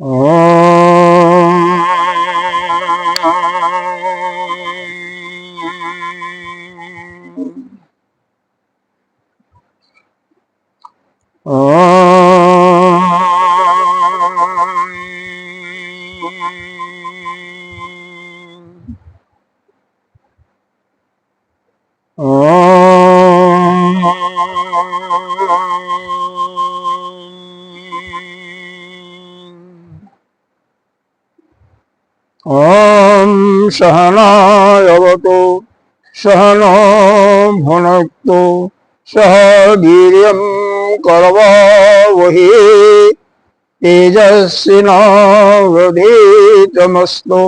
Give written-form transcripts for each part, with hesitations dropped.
ओम सहनावतु सहनो भुनक्तु सह वीर्यं करवावहै तेजस्विनावधीतमस्तु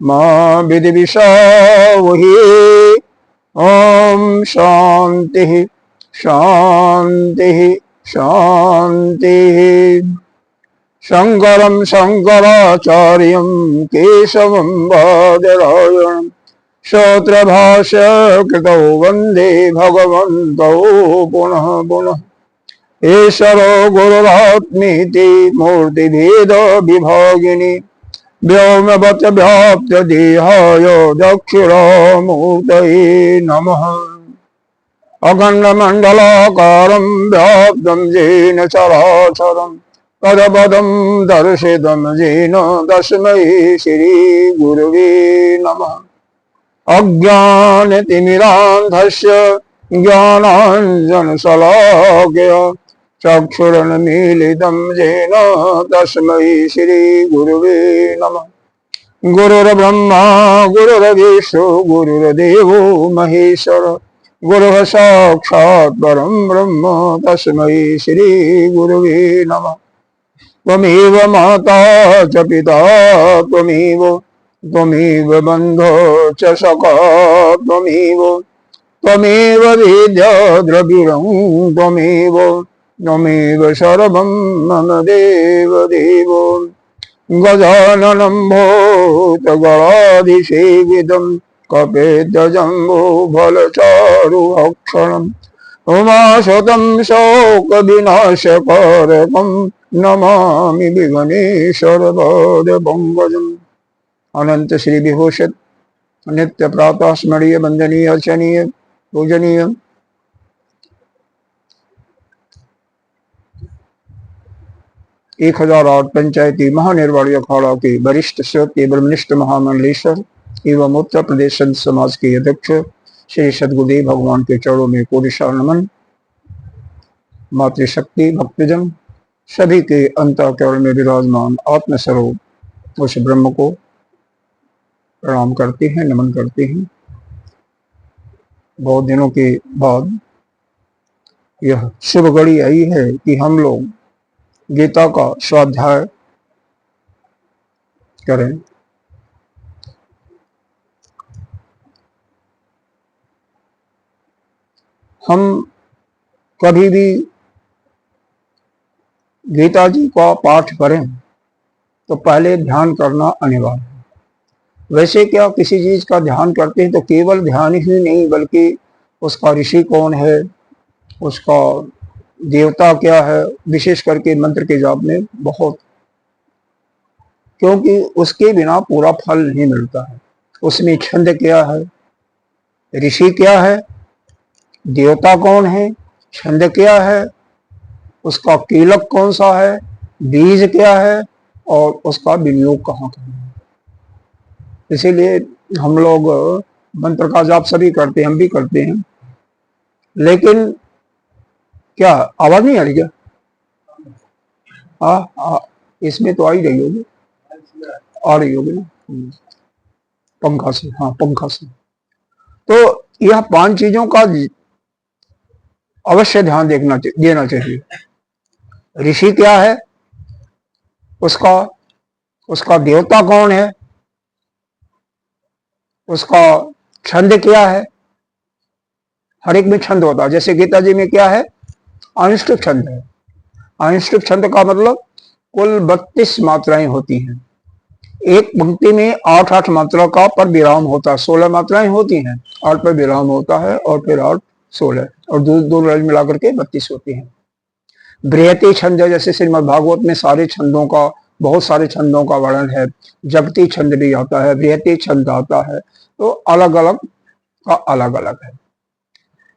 मा विद्विषावहै। ओम शांति शांति शांति। शंकरं शंकराचार्यं केशवं बादरायणं सूत्रभाष्य कृतौ वन्दे भगवन्तौ पुनः पुनः। ईश्वरो गुरुरात्मेति मूर्तिभेद विभागिनी व्योमवत् व्याप्त देहाय दक्षिणामूर्तये नमः। अखण्डमण्डलाकारं व्याप्तं येन चराचरं पदपदं दर्शितं येन तस्मै श्रीगुरुवे नमः। अज्ञानतिमिरान्धस्य ज्ञानाञ्जनशलाकया चक्षुरुन्मीलितं येन तस्मै श्रीगुरुवे नमः। गुरुर्ब्रह्मा गुरुर्विष्णु गुरुर्देवो महेश्वर गुरुः साक्षात् परं ब्रह्म तस्मै श्रीगुरुवे नमः। त्वमेव माता च पिता त्वमेव बन्धो च सखा त्वमेव वेद्या द्रविणं त्वमेव सर्वं मम देव। गजाननं भूतगणाधिसेवितं कपिध्वजम्बूफलचारुभक्षणम् उमाशतं शोकविनाशकारकं नमामि विघ्नेश्वरपादपङ्कजम्। अनंत श्री विभूषित नित्य प्रातः स्मरणीय वंदनीय अर्चनीय पूजनीय 1008 पंचायती महानिर्वाणी अखाड़ा के वरिष्ठ श्रोत्रिय ब्रह्मनिष्ठ महामंडलेश्वर एवं उत्तर प्रदेश संत समाज के अध्यक्ष श्री सद्गुरुदेव भगवान के चरणों में कोटिशाल नमन। मातृशक्ति भक्तजन सभी के अंतःकरण में विराजमान आत्मस्वरूप उस ब्रह्म को प्रणाम करते हैं, नमन करते हैं। बहुत दिनों के बाद यह शुभ घड़ी आई है कि हम लोग गीता का स्वाध्याय करें। हम कभी भी गीता जी का पाठ करें तो पहले ध्यान करना अनिवार्य है। वैसे क्या किसी चीज का ध्यान करते हैं तो केवल ध्यान ही नहीं बल्कि उसका ऋषि कौन है, उसका देवता क्या है, विशेष करके मंत्र के जाप में बहुत, क्योंकि उसके बिना पूरा फल नहीं मिलता है। उसमें छंद क्या है, ऋषि क्या है, देवता कौन है, छंद क्या है, उसका कीलक कौन सा है, बीज क्या है और उसका विनियोग कहाँ करना है। इसीलिए हम लोग मंत्र का जाप सभी करते हैं, हम भी करते हैं, लेकिन क्या आवाज नहीं आ रही क्या? इसमें तो आ ही रही होगी, आ रही होगी ना पंखा से। हाँ, पंखा से। तो यह 5 चीजों का अवश्य ध्यान देना चाहिए। ऋषि क्या है, उसका देवता कौन है, उसका छंद क्या है। हर एक में छंद होता है। जैसे गीता जी में क्या है, अनुष्टुप छंद है। अनुष्टुप छंद का मतलब कुल 32 मात्राएं होती हैं। एक पंक्ति में 8-8 मात्रा का पर विराम होता है। 16 मात्राएं होती हैं, 8 पर विराम होता है और फिर 8 16 और दो लाइन मिलाकर के 32 होती हैं। बृहति छंद, जैसे श्रीमद् भागवत में सारे छंदों का बहुत सारे छंदों का वर्णन है। जगती छंद भी आता है, बृहति छंद आता है, तो अलग अलग का अलग अलग है।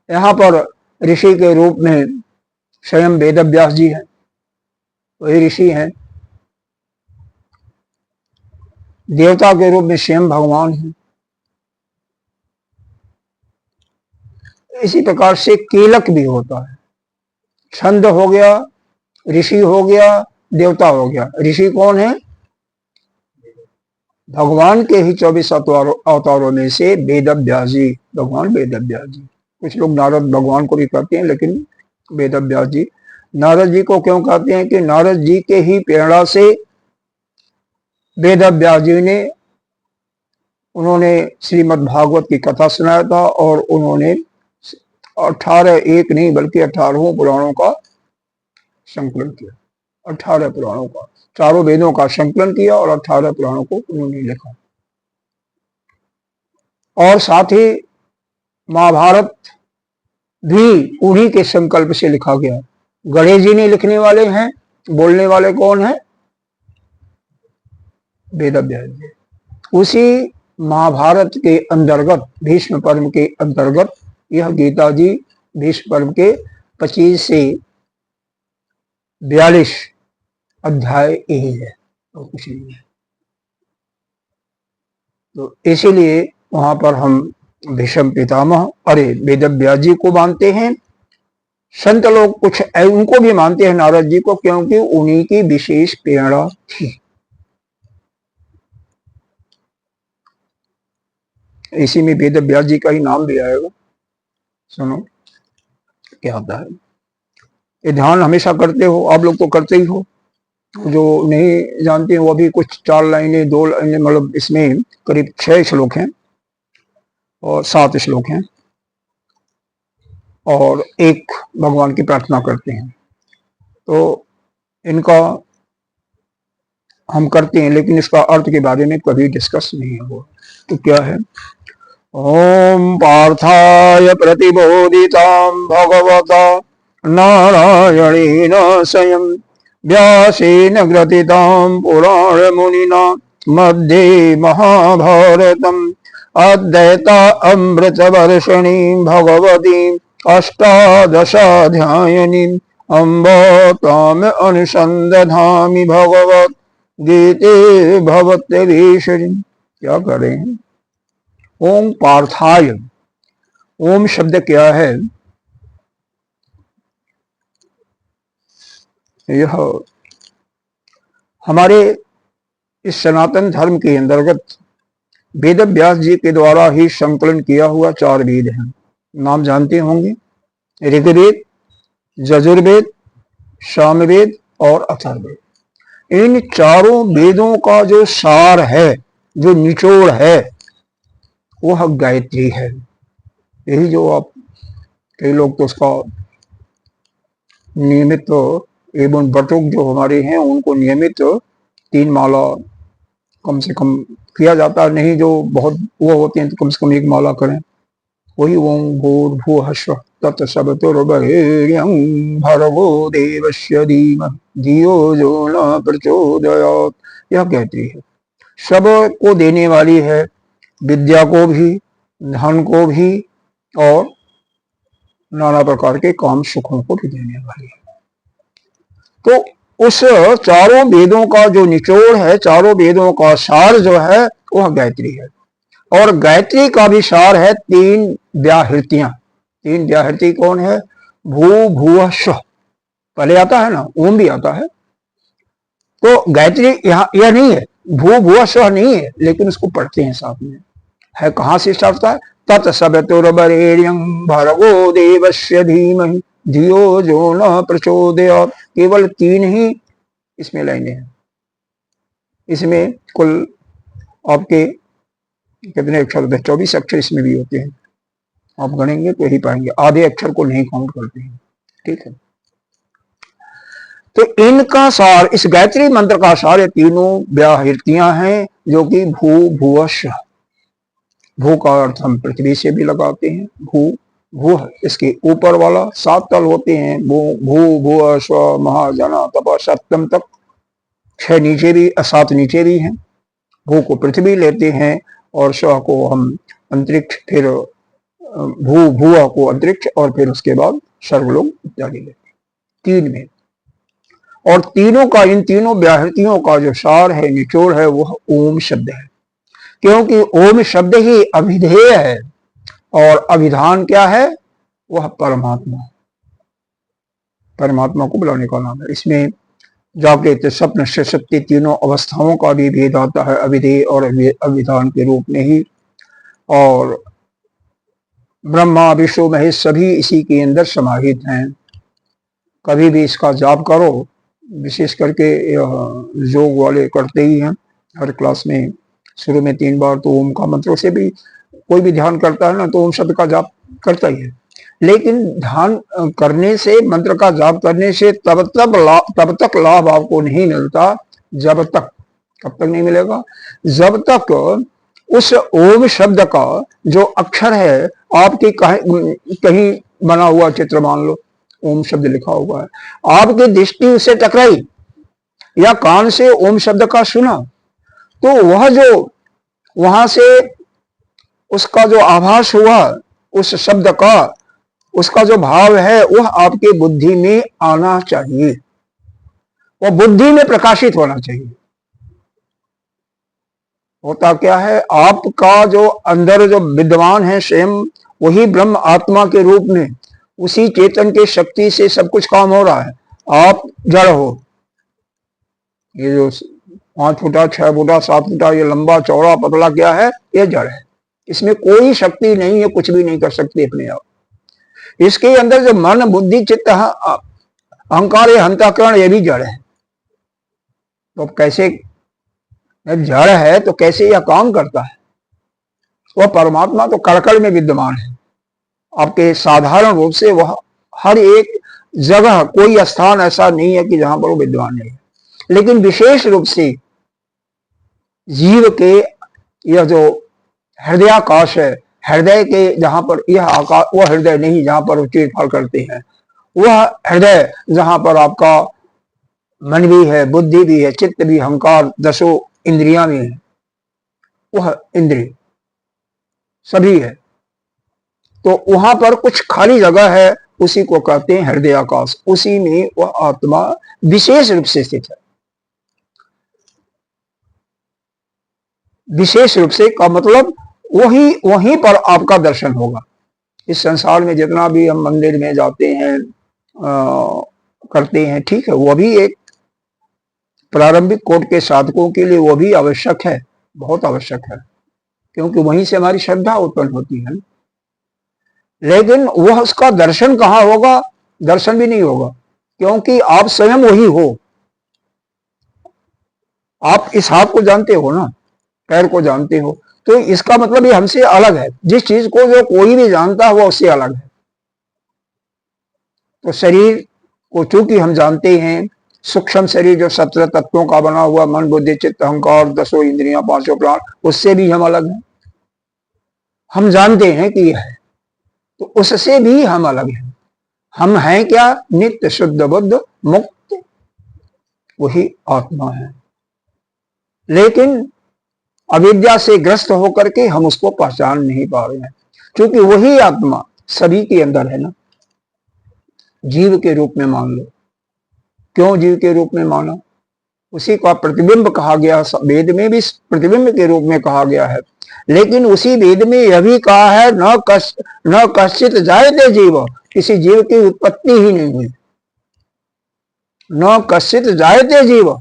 यहाँ पर ऋषि के रूप में स्वयं वेदव्यास जी हैं, वही ऋषि हैं। देवता के रूप में स्वयं भगवान हैं। इसी प्रकार से कीलक भी होता है। छंद हो गया, ऋषि हो गया, देवता हो गया। ऋषि कौन है? भगवान के ही 24 अवतारों में से वेदव्यास जी, भगवान वेदव्यास जी। कुछ लोग नारद भगवान को भी कहते हैं, लेकिन वेदव्यास जी। नारद जी को क्यों कहते हैं? कि नारद जी के ही प्रेरणा से वेदव्यास जी ने उन्होंने श्रीमद् भागवत की कथा सुनाया था, और उन्होंने 18 एक नहीं बल्कि 18 पुराणों का संकलन किया। 18 पुराणों का, चारों वेदों का संकलन किया और 18 पुराणों को उन्होंने लिखा। और साथ ही महाभारत भी उन्हीं के संकल्प से लिखा गया। गणेश जी ने लिखने वाले हैं, बोलने वाले कौन है? वेदव्यास जी। उसी महाभारत के अंतर्गत, भीष्म पर्व के अंतर्गत यह गीता जी भीष्म पर्व के 25 से 42 अध्याय यही है और कुछ नहीं है। तो इसीलिए वहां पर हम भीष्म पितामह वेदव्यास जी को मानते हैं। संत लोग कुछ उनको भी मानते हैं, नारद जी को, क्योंकि उन्हीं की विशेष प्रेरणा थी। इसी में वेदव्यास जी का ही नाम भी आएगा। सुनो क्या होता है। ये ध्यान हमेशा करते हो, आप लोग तो करते ही हो। जो नहीं जानते वो भी कुछ 4 लाइनें 2 लाइनें, मतलब इसमें करीब 6 श्लोक हैं और 7 श्लोक हैं, और एक भगवान की प्रार्थना करते हैं। तो इनका हम करते हैं, लेकिन इसका अर्थ के बारे में कभी डिस्कस नहीं हुआ। तो क्या है? ओम पार्थाय प्रतिबोधितां भगवता नारायणेन स्वयं व्यासेन ग्रथितां पुराणमुनिना मध्ये महाभारतम् अद्वैता अमृतवर्षिणीं भगवतीं अष्टादशाध्यायिनीं अम्ब ताम् अनुसंदधामि भगवत गीते भवत्यधीश्वरी। क्या करें? ओम पार्थाय। ओम शब्द क्या है? यह हमारे इस सनातन धर्म के अंतर्गत वेदव्यास जी के द्वारा ही संकलन किया हुआ 4 वेद हैं। नाम जानते होंगे, ऋग्वेद, यजुर्वेद, सामवेद और अथर्ववेद। इन चारों वेदों का जो सार है, जो निचोड़ है, वह गायत्री है। यही जो आप कई लोग तो उसका नियमित एवं बटुक जो हमारे हैं उनको नियमित 3 माला कम से कम किया जाता है। नहीं जो बहुत वो होते हैं तो कम से कम 1 माला करें। वही ओम भूर्भुवः स्वः तत्सवितुर्वरेण्यं भर्गो देवस्य धीमहि धियो यो न प्रचोदयात्। यह गायत्री है, सब को देने वाली है, विद्या को भी, धन को भी, और नाना प्रकार के काम सुखों को भी देने वाली है। तो उस चारों वेदों का जो निचोड़ है, चारों वेदों का सार जो है वह गायत्री है। और गायत्री का भी सार है 3 व्याहृतियां। 3 व्याहृति कौन है? भू भुवः स्वः पहले आता है ना, ओम भी आता है। तो गायत्री यह नहीं है, भू भुवः स्वः नहीं है, लेकिन उसको पढ़ते हैं साथ में। है कहां से स्टार्ट है? तत्सवितुर्वरेण्यं भर्गो देवस्य धीमहि धियो यो न प्रचोदयात्। केवल 3 ही इसमें लाइनें हैं। इसमें कुल आपके कितने अक्षर होते हैं? 24 अक्षर इसमें भी होते हैं। आप गणेंगे तो यही पाएंगे, आधे अक्षर को नहीं काउंट करते हैं। ठीक है। तो इनका सार, इस गायत्री मंत्र का सार, ये तीनों व्याहृतियां हैं, जो कि भू भुवः स्वः। भू का अर्थ हम पृथ्वी से भी लगाते हैं। भू भू इसके ऊपर वाला 7 तल होते हैं। भू भुवः स्वः महाजना तप सप्तम तक। 6 नीचे भी 7 नीचे भी हैं। भू को पृथ्वी लेते हैं और स्व को हम अंतरिक्ष, फिर भुआ को अंतरिक्ष, और फिर उसके बाद सर्वलोक इत्यादि लेते हैं, 3 में। और तीनों का, इन तीनों व्याहृतियों का जो सार है, निचोड़ है, वह ओम शब्द है। क्योंकि ओम शब्द ही अभिधेय है और अभिधान क्या है? वह परमात्मा, परमात्मा को बुलाने का नाम है। इसमें जागृत, स्वप्न, सत्य तीनों अवस्थाओं का भी भेद आता है अभिधेय और अभिधान के रूप में ही। और ब्रह्मा विष्णु महेश सभी इसी के अंदर समाहित हैं। कभी भी इसका जाप करो, विशेष करके योग वाले करते ही हैं। हर क्लास में शुरू में 3 बार तो ओम का मंत्रों से भी कोई भी ध्यान करता है ना, तो ओम शब्द का जाप करता ही है। लेकिन ध्यान करने से, मंत्र का जाप करने से तब तक लाभ आपको नहीं मिलता, जब तक, कब तक नहीं मिलेगा? जब तक उस ओम शब्द का जो अक्षर है, आपके कहीं बना हुआ चित्र, मान लो ओम शब्द लिखा हुआ है, आपकी दृष्टि उससे टकराई या कान से ओम शब्द का सुना, तो वह जो वहां से उसका जो आभास हुआ उस शब्द का, उसका जो भाव है, वह आपके बुद्धि में आना चाहिए, वह बुद्धि में प्रकाशित होना चाहिए। होता क्या है? आपका जो अंदर जो विद्वान है स्वयं, वही ब्रह्म आत्मा के रूप में, उसी चेतन के शक्ति से सब कुछ काम हो रहा है। आप जड़ हो, ये जो 5 फुटा 6 फुटा 7 फुटा ये लंबा चौड़ा पतला क्या है? ये जड़ है। इसमें कोई शक्ति नहीं है, कुछ भी नहीं कर सकते अपने आप। इसके अंदर जो मन बुद्धि चित्त अहंकार अंतःकरण, ये भी जड़ है। तो कैसे जड़ है तो कैसे यह काम करता है? वह परमात्मा तो कड़कड़ में विद्यमान है आपके, साधारण रूप से वह हर एक जगह, कोई स्थान ऐसा नहीं है कि जहां पर वो विद्यमान नहीं है। लेकिन विशेष रूप से जीव के यह जो हृदयाकाश है, हृदय के जहां पर यह आकाश, वह हृदय नहीं जहां पर चीरफाड़ करते हैं, वह हृदय जहां पर आपका मन भी है, बुद्धि भी है, चित्त भी, अहंकार, 10 इंद्रियां भी है, वह इंद्रिय सभी है। तो वहां पर कुछ खाली जगह है, उसी को कहते हैं हृदयाकाश। उसी में वह आत्मा विशेष रूप से स्थित है। विशेष रूप से का मतलब वहीं पर आपका दर्शन होगा। इस संसार में जितना भी हम मंदिर में जाते हैं, करते हैं, ठीक है, वह भी एक प्रारंभिक कोटि के साधकों के लिए वो भी आवश्यक है, बहुत आवश्यक है, क्योंकि वहीं से हमारी श्रद्धा उत्पन्न होती है। लेकिन वह उसका दर्शन कहाँ होगा? दर्शन भी नहीं होगा, क्योंकि आप स्वयं वही हो। आप इस हाथ को जानते हो ना, पैर को जानते हो, तो इसका मतलब ये हमसे अलग है। जिस चीज को जो कोई भी जानता है वो उससे अलग है। तो शरीर को चूंकि हम जानते हैं, सूक्ष्म शरीर जो 17 तत्वों का बना हुआ, मन बुद्धि चित्त अहंकार 10 इंद्रियां 5 प्राण, उससे भी हम अलग हैं। हम जानते हैं कि यह है, तो उससे भी हम अलग हैं। हम हैं क्या? नित्य शुद्ध बुद्ध मुक्त, वही आत्मा है। लेकिन अविद्या से ग्रस्त होकर के हम उसको पहचान नहीं पा रहे हैं, क्योंकि वही आत्मा सभी के अंदर है ना। जीव के रूप में मान लो। क्यों जीव के रूप में माना? उसी का प्रतिबिंब कहा गया, वेद में भी प्रतिबिंब के रूप में कहा गया है। लेकिन उसी वेद में यह भी कहा है, न कश्चित जायते जीव, किसी जीव की उत्पत्ति ही नहीं हुई। न कश्चित जायते जीव,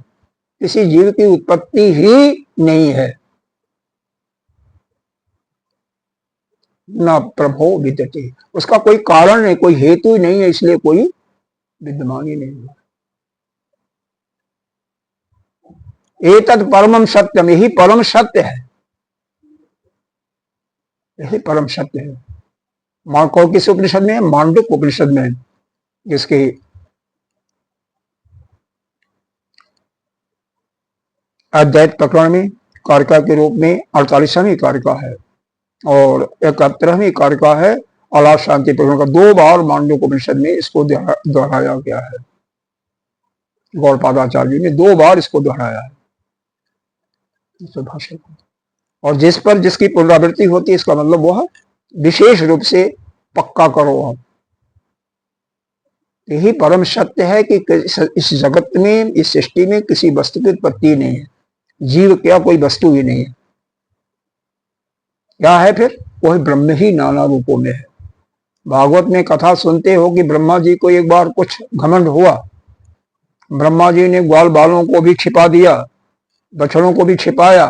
किसी जीव की उत्पत्ति ही नहीं है। न प्रभो विद्यते, उसका कोई कारण नहीं, कोई हेतु ही नहीं है, इसलिए कोई विद्यमान ही नहीं है। एतत् परमम सत्यम, यही परम सत्य है, यही परम सत्य है। कौन किस उपनिषद में? मांडुक्य उपनिषद में, जिसके अद्वैत प्रकरण में कारिका के रूप में 48वीं कारिका है और 71वीं कारिका है अलाप शांति प्रकरण का। 2 बार मांडुक्य उपनिषद में इसको दोहराया गया है। गौड़पादाचार्य जी ने 2 बार इसको दोहराया है इस भाषण को। और जिस पर जिसकी पुनरावृत्ति होती है इसका मतलब वह विशेष रूप से पक्का करो आप। यही परम सत्य है कि इस जगत में, इस सृष्टि में किसी वस्तु की उत्पत्ति नहीं है। जीव क्या कोई वस्तु ही नहीं है। क्या है फिर? वही ब्रह्म ही नाना रूपों में है। भागवत में कथा सुनते हो कि ब्रह्मा जी को एक बार कुछ घमंड हुआ, ब्रह्मा जी ने ग्वाल बालों को भी छिपा दिया, बछड़ों को भी छिपाया।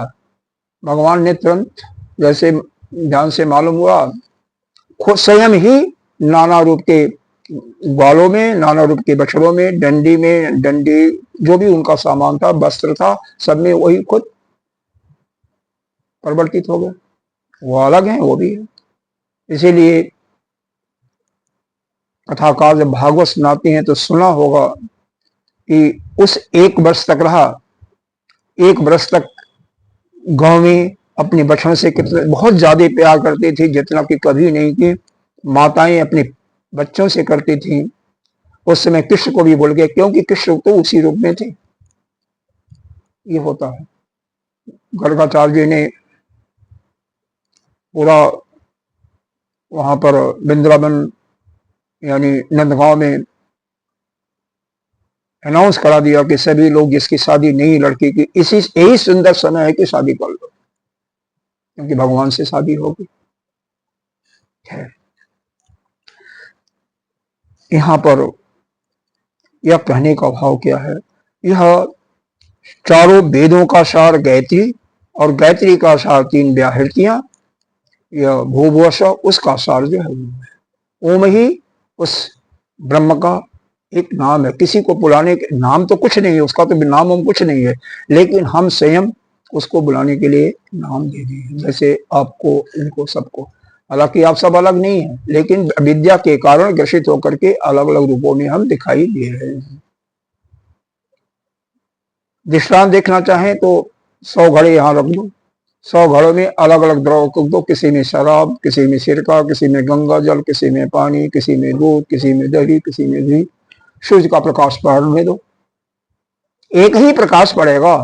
भगवान ने तुरंत, जैसे ध्यान से मालूम हुआ, खुद स्वयं ही नाना रूप के ग्वालों में, नाना रूप के बछड़ों में, डंडी में, डंडी जो भी उनका सामान था, वस्त्र था, सब में वही खुद परिवर्तित हो गए। वो अलग है, वो भी है। इसीलिए कथाकार जब भागवत सुनाते हैं तो सुना होगा कि उस 1 वर्ष तक रहा, 1 वर्ष तक गांव में अपने बछड़ों से कितना बहुत ज्यादा प्यार करती थी, जितना कि कभी नहीं कि माताएं अपने बच्चों से करती थी। उस समय कृष्ण को भी भूल गए, क्योंकि कृष्ण तो उसी रूप में थे। ये होता है। गर्गाचार्य जी ने पूरा वहां पर वृंदावन यानी नंदगांव में अनाउंस करा दिया कि सभी लोग जिसकी शादी नहीं लड़की की, इसी यही सुंदर समय है कि शादी कर लो, क्योंकि भगवान से शादी होगी। यहां पर यह कहने का भाव क्या है? यह चारों वेदों का सार गायत्री, और गायत्री का सार 3 व्याहृतियां, यह भूभुवस्व, उसका सार जो है ओम ही उस ब्रह्म का एक नाम है। किसी को बुलाने के नाम तो कुछ नहीं है, उसका तो नाम हम कुछ नहीं है, लेकिन हम स्वयं उसको बुलाने के लिए नाम दे दिए, जैसे आपको, इनको, सबको। हालांकि आप सब अलग नहीं है, लेकिन विद्या के कारण ग्रसित होकर के अलग अलग रूपों में हम दिखाई दे रहे हैं। दृष्टांत देखना चाहें तो 100 घड़े यहाँ रख दो, 100 घड़ों में अलग अलग द्रव रख दो, किसी में शराब, किसी में सिरका, किसी में गंगा जल, किसी में पानी, किसी में दूध, किसी में दही, किसी में घी। सूर्य का प्रकाश पड़ने दो, एक ही प्रकाश पड़ेगा,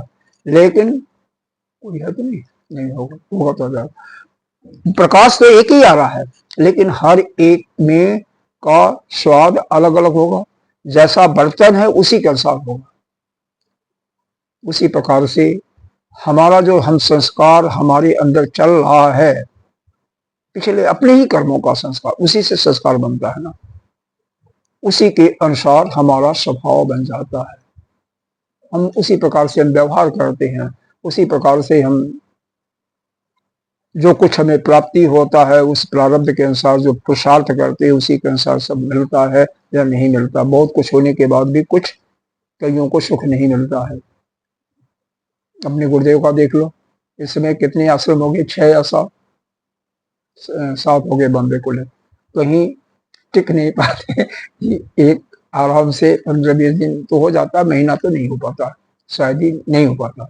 लेकिन कोई है तो नहीं होगा, होगा तो जाएगा। प्रकाश तो एक ही आ रहा है, लेकिन हर एक में का स्वाद अलग अलग होगा। जैसा बर्तन है उसी के अनुसार होगा। उसी प्रकार से हमारा जो हम संस्कार हमारे अंदर चल रहा है, पिछले अपने ही कर्मों का संस्कार, उसी से संस्कार बनता है ना, उसी के अनुसार हमारा स्वभाव बन जाता है। हम उसी प्रकार से हम व्यवहार करते हैं, उसी प्रकार से हम जो कुछ हमें प्राप्ति होता है उस प्रारब्ध के अनुसार जो पुरुषार्थ करते हैं उसी के अनुसार सब मिलता है या नहीं मिलता। बहुत कुछ होने के बाद भी कुछ कईयों को सुख नहीं मिलता है। अपने गुरुदेव का देख लो, इस समय कितने आश्रम हो गए, 6 या 7 हो गए बॉम्बे को ले, कहीं टिक नहीं पाते कि एक आराम से 15-20 दिन तो हो जाता, महीना तो नहीं हो पाता, शायद ही नहीं हो पाता।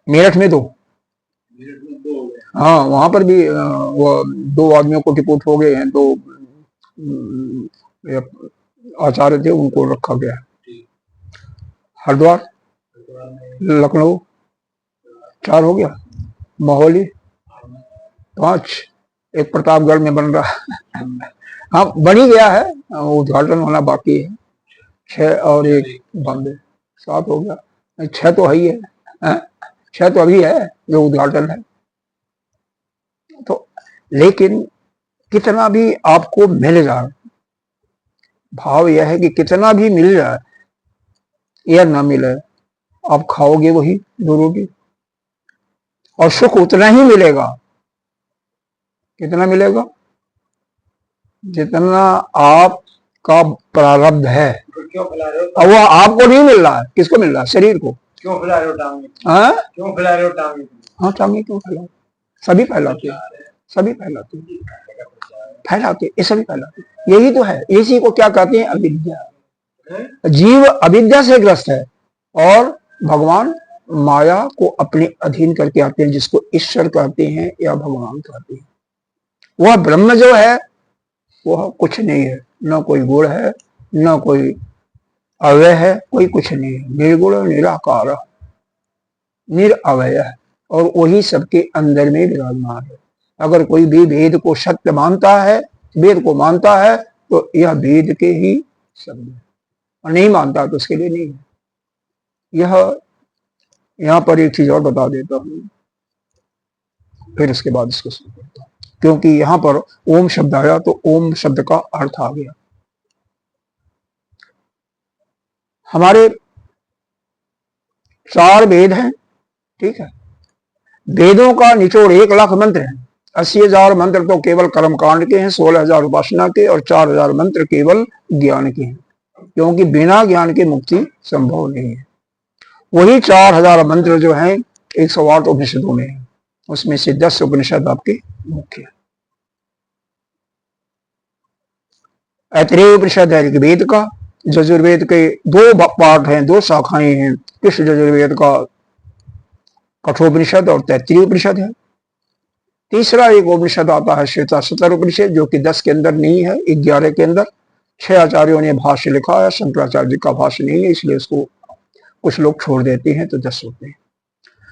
मेरठ में 2, हाँ वहां पर भी वो 2 आदमियों को रिपोर्ट हो गए हैं, 2 आचार्य थे, उनको रखा गया। हरिद्वार, लखनऊ 4 हो गया, मोहाली 5, एक प्रतापगढ़ में बन रहा है। हाँ बन ही गया है, उद्घाटन होना बाकी है। 6 और 1 बॉम्बे, 7 हो गया। 6 तो है ही है, 6 तो अभी है जो उद्घाटन है। तो लेकिन कितना भी आपको मिल जाए, भाव यह है कि कितना भी मिल जाए या ना मिले, आप खाओगे वही 2 रोटी, और सुख उतना ही मिलेगा। कितना मिलेगा? जितना आपका प्रारब्ध है। क्यों खिला रहे हो? और वो आपको नहीं मिल रहा है, किसको मिल रहा है? शरीर को। क्यों खिला रहे हो टांगे? क्यों खिला रहे हो टांगे? हाँ टांगे क्यों खिला? सभी फैलाते, सभी फैलाते, फैलाते, ये सभी फैलाते। यही तो है, इसी को क्या कहते हैं? अविद्या। जीव अविद्या से ग्रस्त है और भगवान माया को अपने अधीन करके आते हैं, जिसको ईश्वर कहते हैं या भगवान कहते हैं। वह ब्रह्म जो है वह कुछ नहीं है, न कोई गुण है, न कोई अव्यय है, कोई कुछ नहीं है, निर्गुण निराकार निरअवय है, और वही सबके अंदर में विराजमान है। अगर कोई भी वेद को सत्य मानता है, वेद को मानता है, तो यह वेद के ही शब्द है, और नहीं मानता तो उसके लिए नहीं है। यह यहाँ पर एक चीज और बता देता हूं, फिर उसके बाद इसको शुरू करता हूं, क्योंकि यहाँ पर ओम शब्द आया तो ओम शब्द का अर्थ आ गया। हमारे 4 वेद हैं, ठीक है। वेदों का निचोड़ 1 लाख मंत्र है। 80,000 मंत्र तो केवल कर्मकांड के हैं, 16,000 उपासना के, और 4,000 मंत्र केवल ज्ञान के हैं, क्योंकि बिना ज्ञान के मुक्ति संभव नहीं है। वही 4,000 मंत्र जो हैं 108 उपनिषदों में है, उसमें से 10 उपनिषद आपके मुख्य है। ऐतरेय उपनिषद है ऋग्वेद का, यजुर्वेद के 2 पार्ट हैं, 2 शाखाएं हैं। कृष्ण यजुर्वेद का कठोपनिषद और तैत्तिरीय उपनिषद है। तीसरा एक उपनिषद आता है श्वेताश्वतर उपनिषद, जो कि 10 के अंदर नहीं है, 11 के अंदर। 6 आचार्यों ने भाष्य लिखा है, शंकराचार्य जी का भाष्य नहीं है, इसलिए उसको कुछ लोग छोड़ देते हैं, तो 10 होते हैं।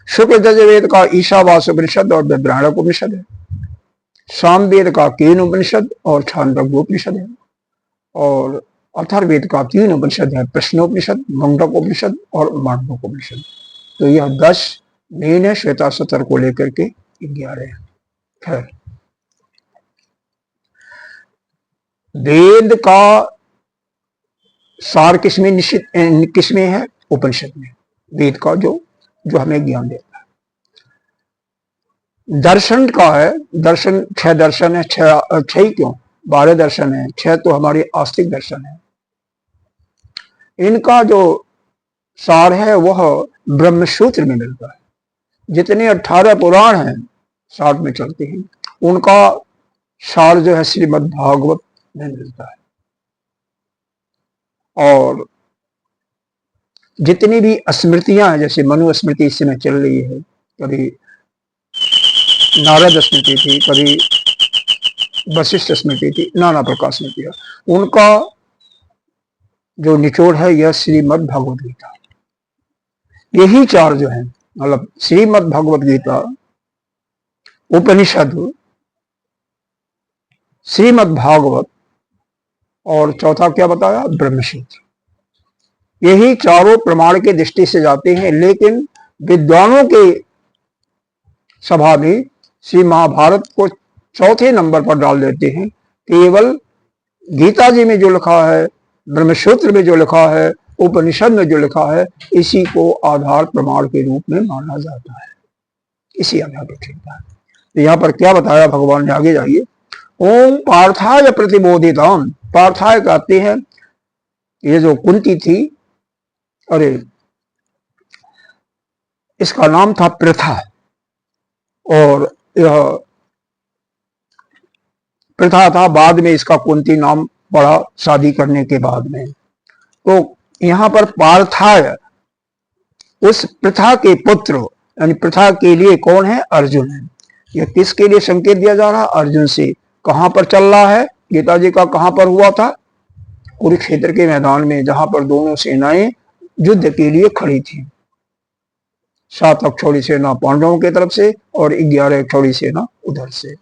शुक्ल यजुर्वेद का ईशावास्य उपनिषद और वैब्रायणक उपनिषद है। सामवेद का केन उपनिषद और छांदोग्य उपनिषद है, और अथर्ववेद का 3 उपनिषद है, प्रश्नोपनिषद, मुंडक उपनिषद और मांडव्य उपनिषद। तो यह 10 मेन है, श्वेताश्वतर को लेकर के 11 है। वेद का सार किसमें निश्चित किसमें है? उपनिषद में। वेद का जो हमें ज्ञान देता है। दर्शन का है, दर्शन 6 दर्शन है, 6 ही क्यों, 12 दर्शन है, 6 तो हमारे आस्तिक दर्शन है। इनका जो सार है वह ब्रह्मसूत्र में मिलता है। जितने 18 पुराण हैं 60 में चलते हैं, उनका सार जो है श्रीमद् भागवत में मिलता है। और जितनी भी स्मृतियां हैं, जैसे मनु स्मृति इस समय चल रही है, कभी नारद स्मृति थी, कभी वशिष्ठ स्मृति थी, नाना प्रकार स्मृति, उनका जो निचोड़ है यह श्रीमद् भगवद गीता। यही 4 जो है, मतलब श्रीमद् भगवद गीता, उपनिषद, श्रीमद् भागवत, और चौथा क्या बताया? ब्रह्मसूत्र। यही चारों प्रमाण के दृष्टि से जाते हैं, लेकिन विद्वानों के सभा में श्री महाभारत को चौथे नंबर पर डाल देते हैं। केवल गीता जी में जो लिखा है, ब्रह्मसूत्र में जो लिखा है, उपनिषद में जो लिखा है, इसी को आधार प्रमाण के रूप में माना जाता है, इसी आधार पर चलता है। तो यहाँ पर क्या बताया भगवान ने, आगे जाइए। ओम पार्थाय प्रतिबोधिताम। पार्थाय कहते हैं, ये जो कुंती थी, अरे इसका नाम था प्रथा, और यह प्रथा था, बाद में इसका कुंती नाम पड़ा शादी करने के बाद में। तो यहाँ पर पार्थाय उस प्रथा के पुत्र, यानी प्रथा के लिए कौन है? अर्जुन है। यह किसके लिए संकेत दिया जा रहा? अर्जुन से। कहां पर चल रहा है? गीता जी का कहां पर हुआ था? कुरुक्षेत्र के मैदान में, जहां पर दोनों सेनाएं युद्ध के लिए खड़ी थी। 7 अक्षौणी सेना पांडवों की तरफ से और 11 अक्षौणी सेना उधर से।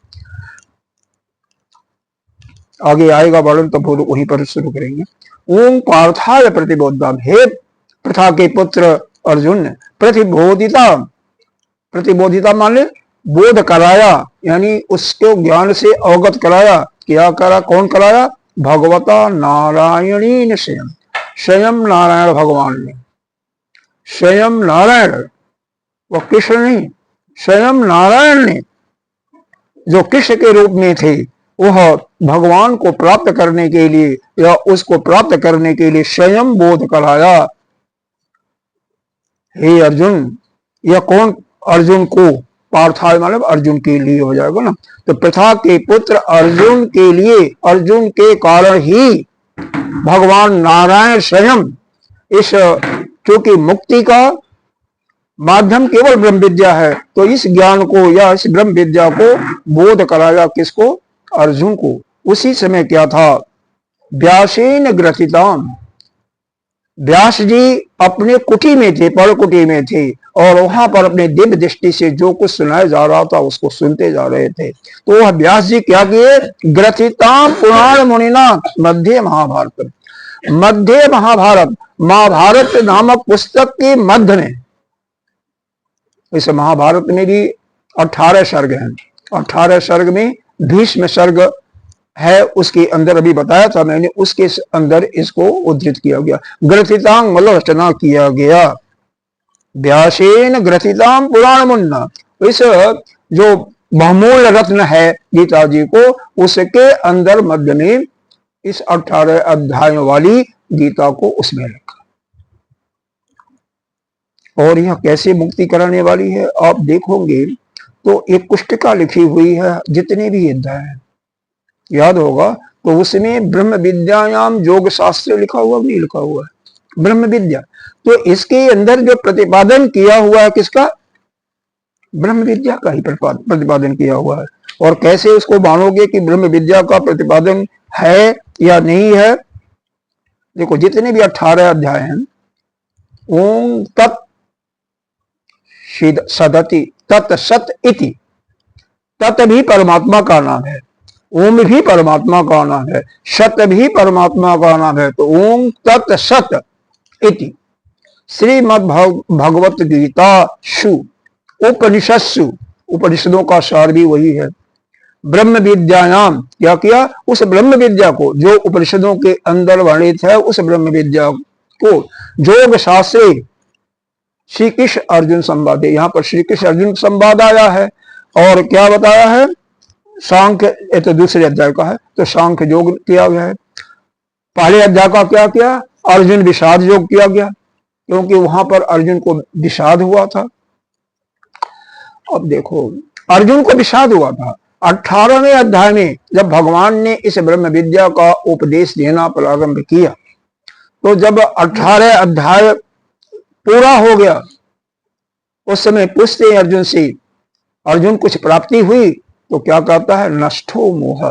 आगे आएगा वर्णन, तो वो वहीं पर शुरू करेंगे। ओम पार्थाय प्रतिबोधिताम। हे प्रथा के पुत्र अर्जुन, प्रतिबोधिता, प्रतिबोधिता माने बोध कराया, यानी उसको ज्ञान से अवगत कराया। क्या करा? कौन कराया? भगवता नारायणी स्वयं, स्वयं नारायण भगवान ने, स्वयं नारायण, वो कृष्ण नहीं, स्वयं नारायण ने, जो कृष्ण के रूप में थे, वह भगवान को प्राप्त करने के लिए या उसको प्राप्त करने के लिए स्वयं बोध कराया। हे अर्जुन, यह कौन? अर्जुन को। पार्थाय मतलब अर्जुन के लिए हो जाएगा ना। तो प्रथा के पुत्र अर्जुन के लिए, अर्जुन के कारण ही भगवान नारायण स्वयं इस, क्योंकि मुक्ति का माध्यम केवल ब्रह्म विद्या है, तो इस ज्ञान को या इस ब्रह्म विद्या को बोध कराया किसको? अर्जुन को। उसी समय क्या था? व्यासेन ग्रथिताम, व्यास जी अपने कुटी में थे, पर कुटी में थे, और वहां पर अपने दिव्य दृष्टि से जो कुछ सुनाया जा रहा था उसको सुनते जा रहे थे। तो वह व्यास जी क्या किए, ग्रथिताम पुराण मुनिना मध्य महाभारत, मध्य महाभारत, महाभारत नामक पुस्तक के मध्य में, इस महाभारत में भी 18 सर्ग हैं, 18 सर्ग में भीष्म सर्ग है, उसके अंदर अभी बताया था मैंने, उसके अंदर इसको उद्धृत किया गया। ग्रथितांग मतलब रचना किया गया, व्यासेन ग्रथिताम पुराण मुन्ना, इस जो बहुमूल्य रत्न है गीता जी को, उसके अंदर मध्य में इस 18 अध्यायों वाली गीता को उसमें रखा। और यह कैसे मुक्ति कराने वाली है आप देखोगे तो एक पुस्तिका लिखी हुई है, जितने भी अध्याय हैं याद होगा, तो उसमें ब्रह्म विद्यायाम योग शास्त्र लिखा हुआ, नहीं लिखा हुआ है ब्रह्म विद्या। तो इसके अंदर जो प्रतिपादन किया हुआ है किसका, ब्रह्म विद्या का ही प्रतिपादन किया हुआ है। और कैसे उसको मानोगे कि ब्रह्म विद्या का प्रतिपादन है या नहीं है, देखो जितने भी 18 अध्याय हैं, ओम तत् सदति तत् सत इति, तत् भी परमात्मा का नाम है, ओम भी परमात्मा का नाम है, सत भी परमात्मा का नाम है। तो ओम तत् सत इति श्रीमद् भगवत गीता शु उपनिषत्सु, उपनिषदों का सार भी वही है। ब्रह्म विद्यायाम क्या किया, उस ब्रह्म विद्या को जो उपनिषदों के अंदर वर्णित है, उस ब्रह्म विद्या को योग शास्त्रे श्री कृष्ण अर्जुन संवाद, यहाँ पर श्री कृष्ण अर्जुन संवाद आया है। और क्या बताया है, सांख्य, ये तो दूसरे अध्याय का है, तो सांख्य योग किया गया है। पहले अध्याय का क्या किया, अर्जुन विषाद योग किया गया, क्योंकि वहां पर अर्जुन को विषाद हुआ था। अब देखो अर्जुन को विषाद हुआ था, 18वें अध्याय में जब भगवान ने इस ब्रह्म विद्या का उपदेश देना प्रारंभ किया, तो जब 18 अध्याय पूरा हो गया, उस समय पूछते अर्जुन से, अर्जुन कुछ प्राप्ति हुई, तो क्या कहता है, नष्टो मोह।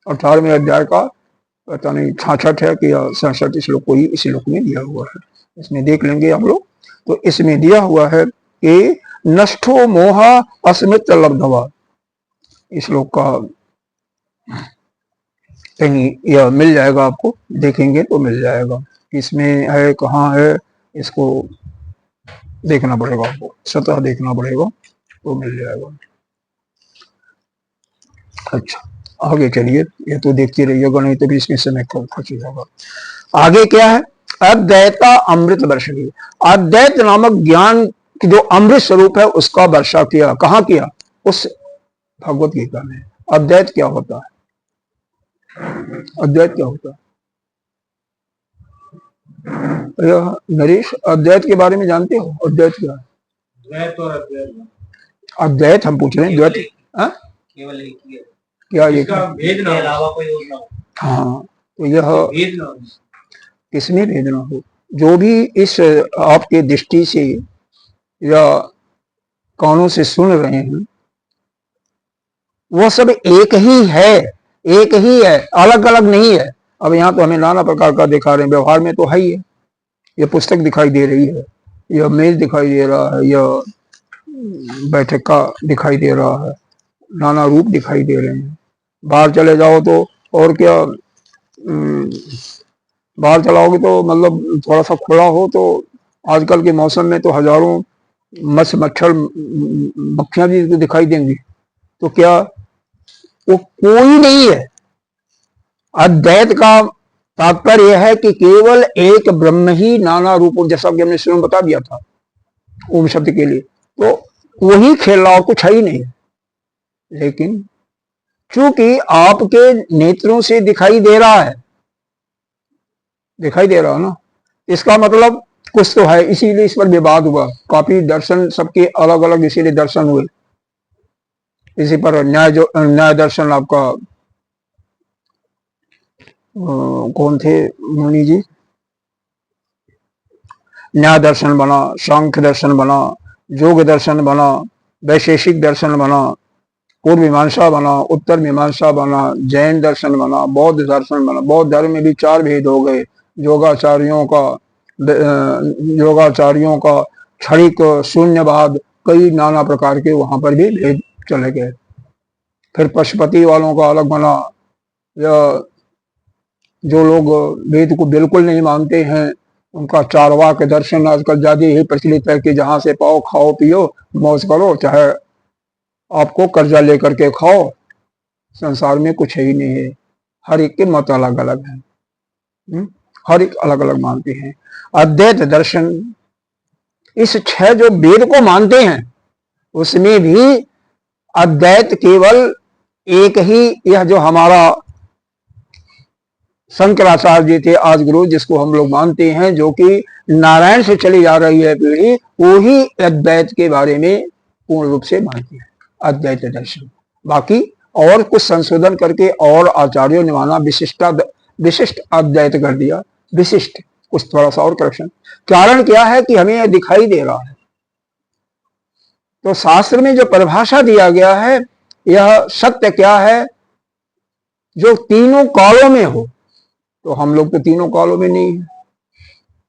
18वें अध्याय का पता नहीं 66 है कि 67 श्लोक को ही इस श्लोक में दिया हुआ है, इसमें देख लेंगे हम लोग। तो इसमें दिया हुआ है कि नष्टो मोह अस्मित लब्धवा, इस श्लोक का कहीं यह मिल जाएगा आपको, देखेंगे तो मिल जाएगा, इसमें है कहाँ है, इसको देखना पड़ेगा, आपको स्वतः देखना पड़ेगा तो मिल जाएगा। अच्छा आगे चलिए, ये तो देखते रहिएगा, नहीं तो भी इसमें समय खर्च जाएगा। आगे क्या है, अद्वैता अमृत वर्षणी, अद्वैत नामक ज्ञान की जो अमृत स्वरूप है उसका वर्षा किया, कहाँ किया, उस भगवत गीता में। अद्वैत क्या होता है, अद्वैत क्या होता है, नरेश अद्वैत के बारे में जानते हो, अद्वैत क्या है, अद्वैत हम पूछ रहे हैं, द्वैत केवल एक ही है क्या, ये भेद ना अलावा कोई और ना हो। हाँ तो यह किसमें भेद ना हो, जो भी इस आपके दृष्टि से या कानों से सुन रहे हैं वह सब एक ही है, एक ही है, अलग अलग नहीं है। अब यहाँ तो हमें नाना प्रकार का दिखा रहे हैं, व्यवहार में तो है ही है, यह पुस्तक दिखाई दे रही है, यह मेज दिखाई दे रहा है, यह बैठक का दिखाई दे रहा है, नाना रूप दिखाई दे रहे हैं। बाहर चले जाओ तो और क्या, बाहर चलाओगे तो मतलब थोड़ा सा खुला हो तो आजकल के मौसम में तो हजारों मच्छर मक्खियां भी दिखाई देंगी, तो क्या वो कोई नहीं है। अद्वैत का तात्पर्य यह है कि केवल एक ब्रह्म ही नाना रूपों, जैसा कि हमने शुरू में बता दिया था ओम शब्द के लिए, तो वही खेल रहा हो, कुछ है ही नहीं। लेकिन चूंकि आपके नेत्रों से दिखाई दे रहा है, दिखाई दे रहा है ना, इसका मतलब कुछ तो है, इसीलिए इस पर विवाद हुआ, काफी दर्शन सबके अलग अलग इसीलिए दर्शन हुए। इसी पर न्याय दर्शन आपका कौन थे मुनि जी, न्याय दर्शन बना, सांख्य दर्शन बना, योग दर्शन बना, वैशेषिक दर्शन बना, पूर्व मीमांसा बना, उत्तर मीमांसा बना, जैन दर्शन बना, बौद्ध दर्शन बना। बौद्ध धर्म में भी 4 भेद हो गए। योगाचार्यों का क्षणिक शून्यवाद, कई नाना प्रकार के वहां पर भी भेद चले गए। फिर पशुपति वालों का अलग बना, या जो लोग वेद को बिल्कुल नहीं मानते हैं उनका चारवाक दर्शन आजकल ज्यादा ही प्रचलित है कि जहां से पाओ खाओ पियो मौज करो, चाहे आपको कर्जा लेकर के खाओ, संसार में कुछ ही नहीं है। हर एक के मत अलग अलग है, हर एक अलग अलग मानते हैं। अद्वैत दर्शन, इस 6 जो वेद को मानते हैं उसमें भी अद्वैत केवल एक ही, यह जो हमारा शंकराचार्य जी थे आज गुरु, जिसको हम लोग मानते हैं, जो कि नारायण से चली जा रही है पीढ़ी, वो ही अद्वैत के बारे में पूर्ण रूप से मानती है, अद्वैत दर्शन। बाकी और कुछ संशोधन करके और आचार्यों ने माना विशिष्ट अद्वैत कर दिया, विशिष्ट कुछ थोड़ा सा और करेक्शन। कारण क्या है कि हमें यह दिखाई दे रहा है। तो शास्त्र में जो परिभाषा दिया गया है, यह सत्य क्या है, जो तीनों कालों में हो। तो हम लोग तो तीनों कालों में नहीं है।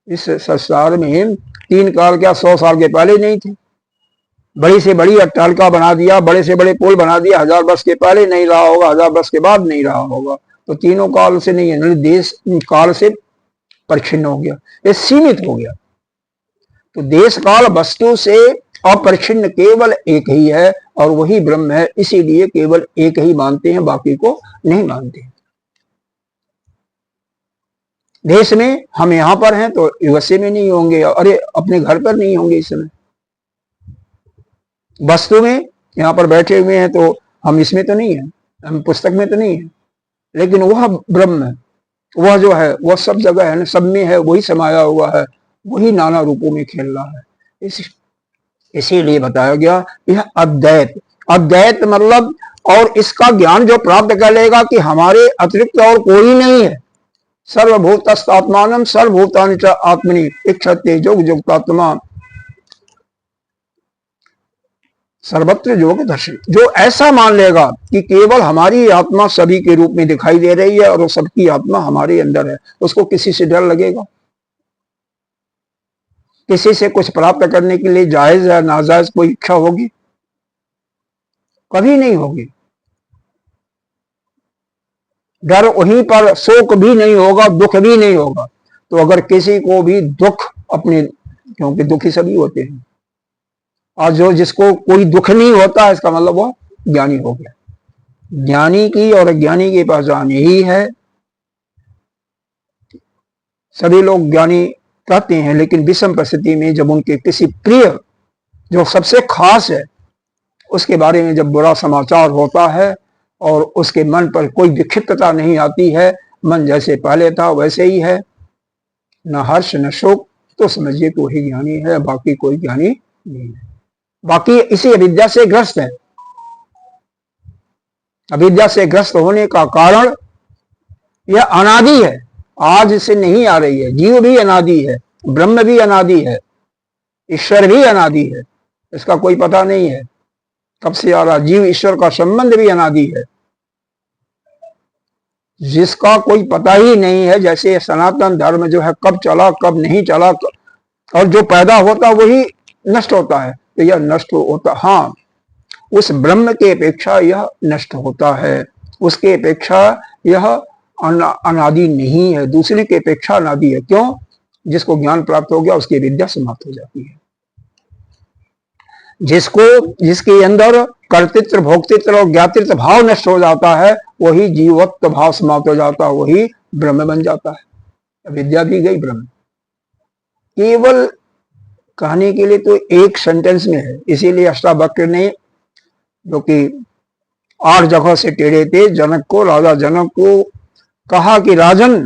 इस संसार में 3 काल क्या 100 साल के पहले नहीं थे। बड़ी से बड़ी अट्टालिका बना दिया, बड़े से बड़े पुल बना दिया, 1000 वर्ष के पहले नहीं रहा होगा, 1000 वर्ष के बाद नहीं रहा होगा। तो तीनों काल से नहीं है, देश काल से परिच्छिन्न हो गया, ये सीमित हो गया। तो देश काल वस्तु से अपरिच्छिन्न केवल एक ही है और वही ब्रह्म है। इसीलिए केवल एक ही मानते हैं, बाकी को नहीं मानते। देश में हम यहां पर हैं तो यूएसए में नहीं होंगे, अरे अपने घर पर नहीं होंगे इस समय। वस्तु में यहां पर बैठे हुए हैं तो हम इसमें तो नहीं है, हम पुस्तक में तो नहीं है, लेकिन वह ब्रह्म है, वह जो है वह सब जगह है, सब में है, वही समाया हुआ है, वही नाना रूपों में खेल रहा है। इसीलिए बताया गया यह अद्वैत। अद्वैत मतलब, और इसका ज्ञान जो प्राप्त कर लेगा कि हमारे अतिरिक्त और कोई नहीं है। सर्वभूतस्तात्मानं सर्वभूतानि च आत्मनि इक्षते जुग जुगतात्मा सर्वत्र योग दर्शन। जो ऐसा मान लेगा कि केवल हमारी आत्मा सभी के रूप में दिखाई दे रही है और वो सबकी आत्मा हमारे अंदर है, उसको किसी से डर लगेगा? किसी से कुछ प्राप्त करने के लिए जायज या नाजायज कोई इच्छा होगी? कभी नहीं होगी। डर वहीं पर, शोक भी नहीं होगा, दुख भी नहीं होगा। तो अगर किसी को भी दुख अपने, क्योंकि दुखी सभी होते हैं, और जो जिसको कोई दुख नहीं होता इसका मतलब वो ज्ञानी हो गया। ज्ञानी की और अज्ञानी की पहचान यही है। सभी लोग ज्ञानी कहते हैं, लेकिन विषम परिस्थिति में जब उनके किसी प्रिय जो सबसे खास है उसके बारे में जब बुरा समाचार होता है और उसके मन पर कोई विक्षिप्तता नहीं आती है, मन जैसे पहले था वैसे ही है, न हर्ष न शोक, तो समझिए कि वही ज्ञानी है, बाकी कोई ज्ञानी नहीं है। बाकी इसी अविद्या से ग्रस्त है। अविद्या से ग्रस्त होने का कारण यह अनादि है, आज से नहीं आ रही है। जीव भी अनादि है, ब्रह्म भी अनादि है, ईश्वर भी अनादि है, इसका कोई पता नहीं है कब से आ रहा। जीव ईश्वर का संबंध भी अनादि है, जिसका कोई पता ही नहीं है। जैसे सनातन धर्म जो है कब चला कब नहीं चला, और जो पैदा होता वही नष्ट होता है, तो यह नष्ट होता, हाँ उस ब्रह्म के अपेक्षा यह नष्ट होता है, उसके अपेक्षा यह अनादि नहीं है, दूसरे की अपेक्षा अनादि है। क्यों? जिसको ज्ञान प्राप्त हो गया उसकी विद्या समाप्त हो जाती है। जिसके अंदर कर्तृत्व भोक्तृत्व और ज्ञातृत्व भाव नष्ट हो जाता है, वही जीवत्व भाव समाप्त हो जाता है, वही ब्रह्म बन जाता है। विद्या भी गई ब्रह्म। केवल कहने के लिए तो एक सेंटेंस में है, इसीलिए अष्टावक्र ने, जो कि 8 जगह से टेढ़े थे, जनक को, राजा जनक को कहा कि राजन,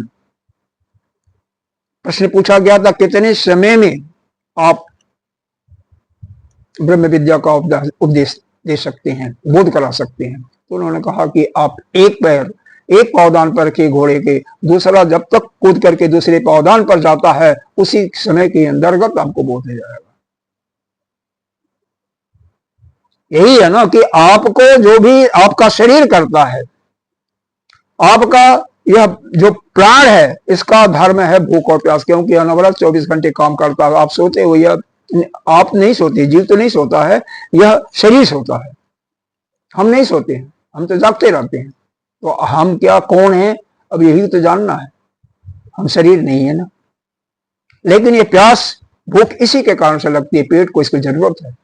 प्रश्न पूछा गया था कितने समय में आप ब्रह्म विद्या का उपदेश दे सकते हैं, बोध करा सकते हैं? तो उन्होंने कहा कि आप एक पावदान पर के घोड़े के, दूसरा जब तक कूद करके दूसरे पावदान पर जाता है उसी समय के अंतर्गत आपको बोध हो जाएगा। यही है ना कि आपको जो भी आपका शरीर करता है, आपका यह जो प्राण है, इसका धर्म है भूख और प्यास, क्योंकि अनवरत 24 घंटे काम करता है। आप सोते हो, यह आप नहीं सोते, जीव तो नहीं सोता है, यह शरीर सोता है। हम नहीं सोते हैं, हम तो जागते रहते हैं। तो हम क्या, कौन है, अब यही तो जानना है। हम शरीर नहीं है ना। लेकिन ये प्यास भूख इसी के कारण से लगती है, पेट को इसकी जरूरत है,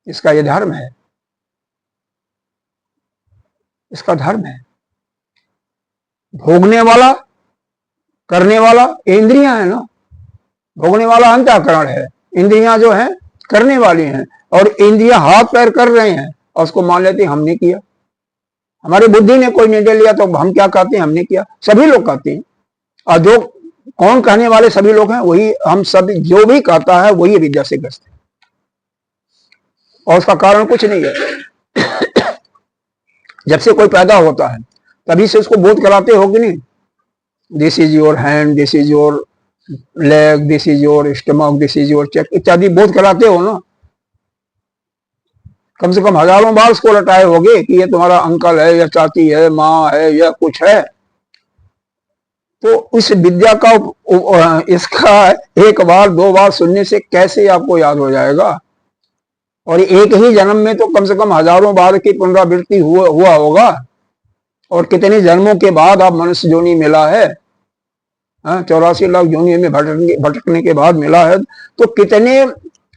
इसका ये धर्म है, इसका धर्म है। भोगने वाला, करने वाला इंद्रियां है ना। भोगने वाला अंतःकरण है, इंद्रियां जो है करने वाली हैं। और इंद्रियां हाथ पैर कर रहे हैं और उसको मान लेते हैं हमने किया। हमारी बुद्धि ने कोई निर्णय लिया तो हम क्या कहते हैं, हमने किया। सभी लोग कहते हैं, और जो कौन कहने वाले सभी लोग हैं, वही हम सब, जो भी कहता है वही विद्या से ग्रस्त है, और उसका कारण कुछ नहीं है। जब से कोई पैदा होता है तभी से उसको बोध कराते हो कि नहीं, this is your hand, this is your leg, this is your stomach, this is your cheek इत्यादि बोध कराते हो ना। कम से कम हजारों बार उसको रटाए होगे कि ये तुम्हारा अंकल है या चाची है, माँ है या कुछ है। तो इस विद्या का इसका एक बार दो बार सुनने से कैसे आपको याद हो जाएगा। और एक ही जन्म में तो कम से कम हजारों बार की पुनरावृत्ति हुआ होगा। और कितने जन्मों के बाद आप मनुष्य योनि मिला है, 84 लाख योनि में भटकने के बाद मिला है। तो कितने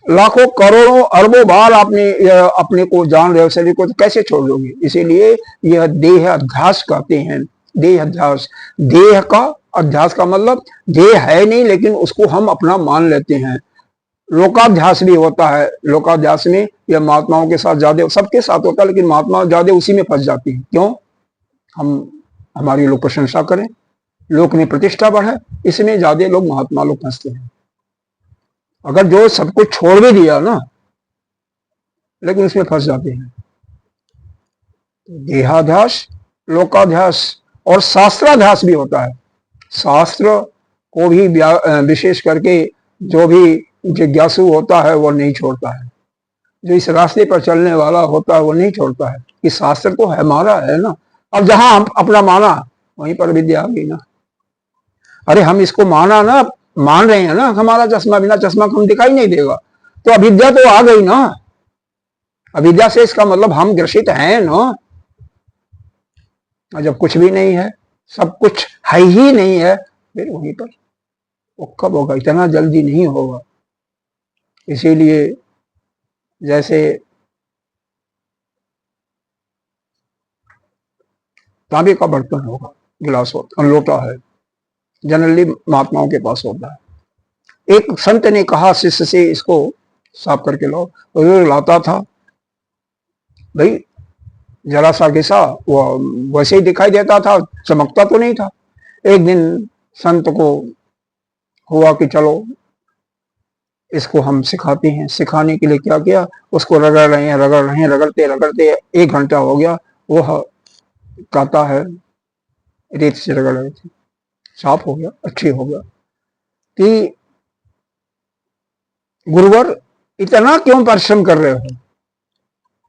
लाखों करोड़ों अरबों बार आपने अपने को जान रहे हो, शरीर को, तो कैसे छोड़ दोगे। इसीलिए यह देह अध्यास कहते हैं। देह अध्यास, देह का अध्यास का मतलब देह है नहीं, लेकिन उसको हम अपना मान लेते हैं। लोकाध्यास भी होता है। लोकाध्यास में यह महात्माओं के साथ ज्यादा, सबके साथ होता है, लेकिन महात्मा ज्यादा उसी में फंस जाती है। क्यों, हमारी लोग प्रशंसा करें, लोक में प्रतिष्ठा बढ़े, इसमें ज्यादा लोग महात्मा लोग फंसते हैं। अगर जो सब कुछ छोड़ भी दिया ना, लेकिन उसमें फंस जाते हैं। देहाध्यास, लोकाध्यास और शास्त्राध्यास भी होता है। शास्त्र को भी विशेष करके जो भी जिज्ञासु होता है वो नहीं छोड़ता है। जो इस रास्ते पर चलने वाला होता है वो नहीं छोड़ता है कि शास्त्र तो हमारा है ना। अब जहां हम अपना माना वहीं पर विद्या आ गई ना। अरे हम इसको माना ना, मान रहे हैं ना, हमारा चश्मा, बिना चश्मा को हम दिखाई नहीं देगा, तो अविद्या तो आ गई ना। अविद्या से इसका मतलब हम ग्रसित हैं ना। जब कुछ भी नहीं है, सब कुछ है ही नहीं है, फिर वहीं पर वो कब होगा, इतना जल्दी नहीं होगा। इसीलिए जैसे तांबे का बर्तन होगा, गिलास होता, लोटा है, जनरली महात्माओं के पास होता है। एक संत ने कहा शिष्य से, इसको साफ करके लाओ। और लाता था, भाई जरा सा घिसा, वो वैसे ही दिखाई देता था, चमकता तो नहीं था। एक दिन संत को हुआ कि चलो इसको हम सिखाते हैं। सिखाने के लिए क्या किया, उसको रगड़ रहे हैं, रगड़ते रगड़ते 1 घंटा हो गया। वह कहता है रेत से रगड़ रहे थे, साफ हो गया, अच्छी हो गया। कि गुरुवर इतना क्यों परिश्रम कर रहे हो,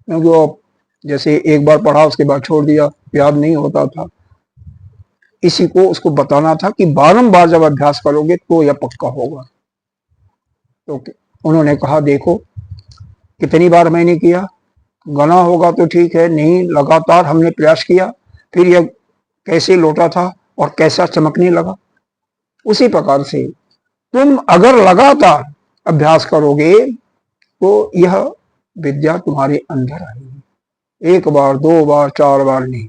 क्योंकि वो जैसे एक बार पढ़ा उसके बाद छोड़ दिया, याद नहीं होता था। इसी को उसको बताना था कि बारंबार जब अभ्यास करोगे तो यह पक्का होगा। तो उन्होंने कहा देखो कितनी बार मैंने किया, गना होगा तो ठीक है, नहीं लगातार हमने प्रयास किया, फिर यह कैसे लौटा था और कैसा चमकने लगा। उसी प्रकार से तुम अगर लगातार अभ्यास करोगे तो यह विद्या तुम्हारे अंदर आएगी। 1 बार 2 बार 4 बार नहीं।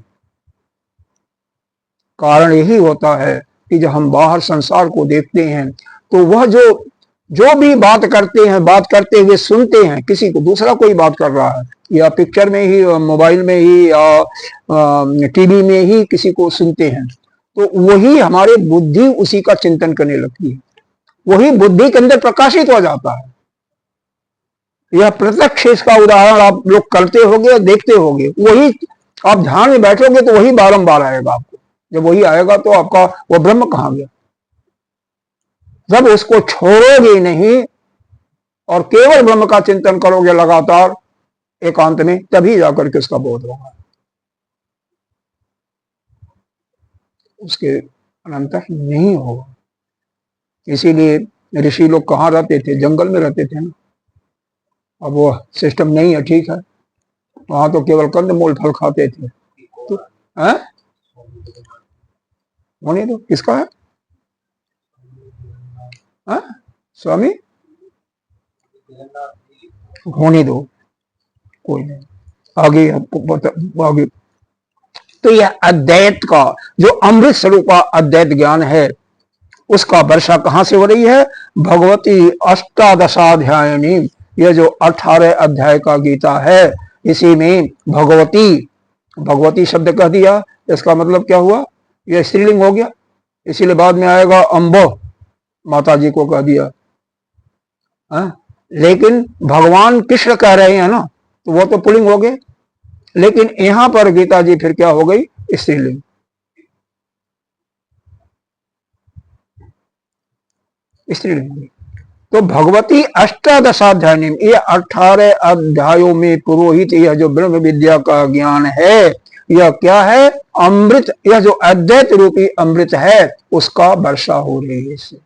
कारण यही होता है कि जब हम बाहर संसार को देखते हैं तो वह जो भी बात करते हैं, बात करते हुए सुनते हैं, किसी को दूसरा कोई बात कर रहा है, या पिक्चर में ही, मोबाइल में ही, या टीवी में ही किसी को सुनते हैं, तो वही हमारे बुद्धि उसी का चिंतन करने लगती है, वही बुद्धि के अंदर प्रकाशित हो जाता है। यह प्रत्यक्ष इसका उदाहरण आप लोग करते होंगे, देखते होंगे। वही आप ध्यान में बैठोगे तो वही बारंबार आएगा आपको। जब वही आएगा तो आपका वो ब्रह्म कहां गया। जब उसको छोड़ोगे नहीं और केवल ब्रह्म का चिंतन करोगे लगातार, एकांत में, तभी जाकर के उसका बोध होगा, उसके अनंतर नहीं होगा। इसीलिए ऋषि लोग कहाँ रहते थे? जंगल में रहते थे ना। अब वो सिस्टम नहीं है, ठीक है, वहां तो केवल कंदमूल फल खाते थे। तो होने दो, किसका है? स्वामी होने दो, कोई नहीं, आगे आपको आगे। तो यह अद्वैत का जो अमृत स्वरूप का अद्वैत ज्ञान है, उसका वर्षा कहां से हो रही है? भगवती अष्टादशाध्यायनी, यह जो 18 अध्याय का गीता है, इसी में भगवती, भगवती शब्द कह दिया, इसका मतलब क्या हुआ? यह स्त्रीलिंग हो गया, इसीलिए बाद में आएगा अम्बो, माता जी को कह दिया। लेकिन भगवान कृष्ण कह रहे हैं ना, तो वो तो पुलिंग हो गए, लेकिन यहां पर गीता जी फिर क्या हो गई? स्त्रीलिंग। स्त्रीलिंग। तो भगवती अष्टादशाध्याय, ये 18 अध्यायों में पुरोहित, यह जो ब्रह्म विद्या का ज्ञान है, यह क्या है? अमृत, यह जो अद्वैत रूपी अमृत है, उसका वर्षा हो रही है। इससे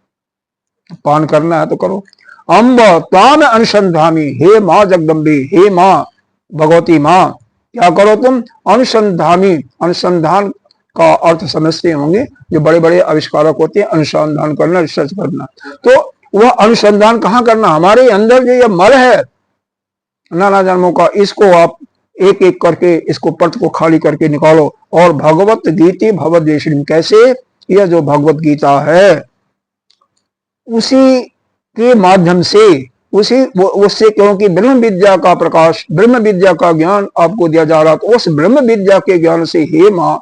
पान करना है तो करो। अम्ब ताम अनुसंधामी, हे माँ जगदम्बी, हे माँ भगवती माँ, क्या करो तुम? अनुसंधामी, अनुसंधान का अर्थ समझते होंगे, जो बड़े बड़े आविष्कारक होते हैं, अनुसंधान करना, रिसर्च करना। तो वह अनुसंधान कहाँ करना? हमारे अंदर जो यह मल है नाना जन्मों का, इसको आप एक एक करके इसको पर्त को खाली करके निकालो, और भगवत गीति भगवद्वेषिणी, कैसे? यह जो भगवत गीता है, उसी के माध्यम से, उससे, क्योंकि ब्रह्म विद्या का प्रकाश, ब्रह्म विद्या का ज्ञान आपको दिया जा रहा, तो उस ब्रह्म विद्या के ज्ञान से, हे माँ,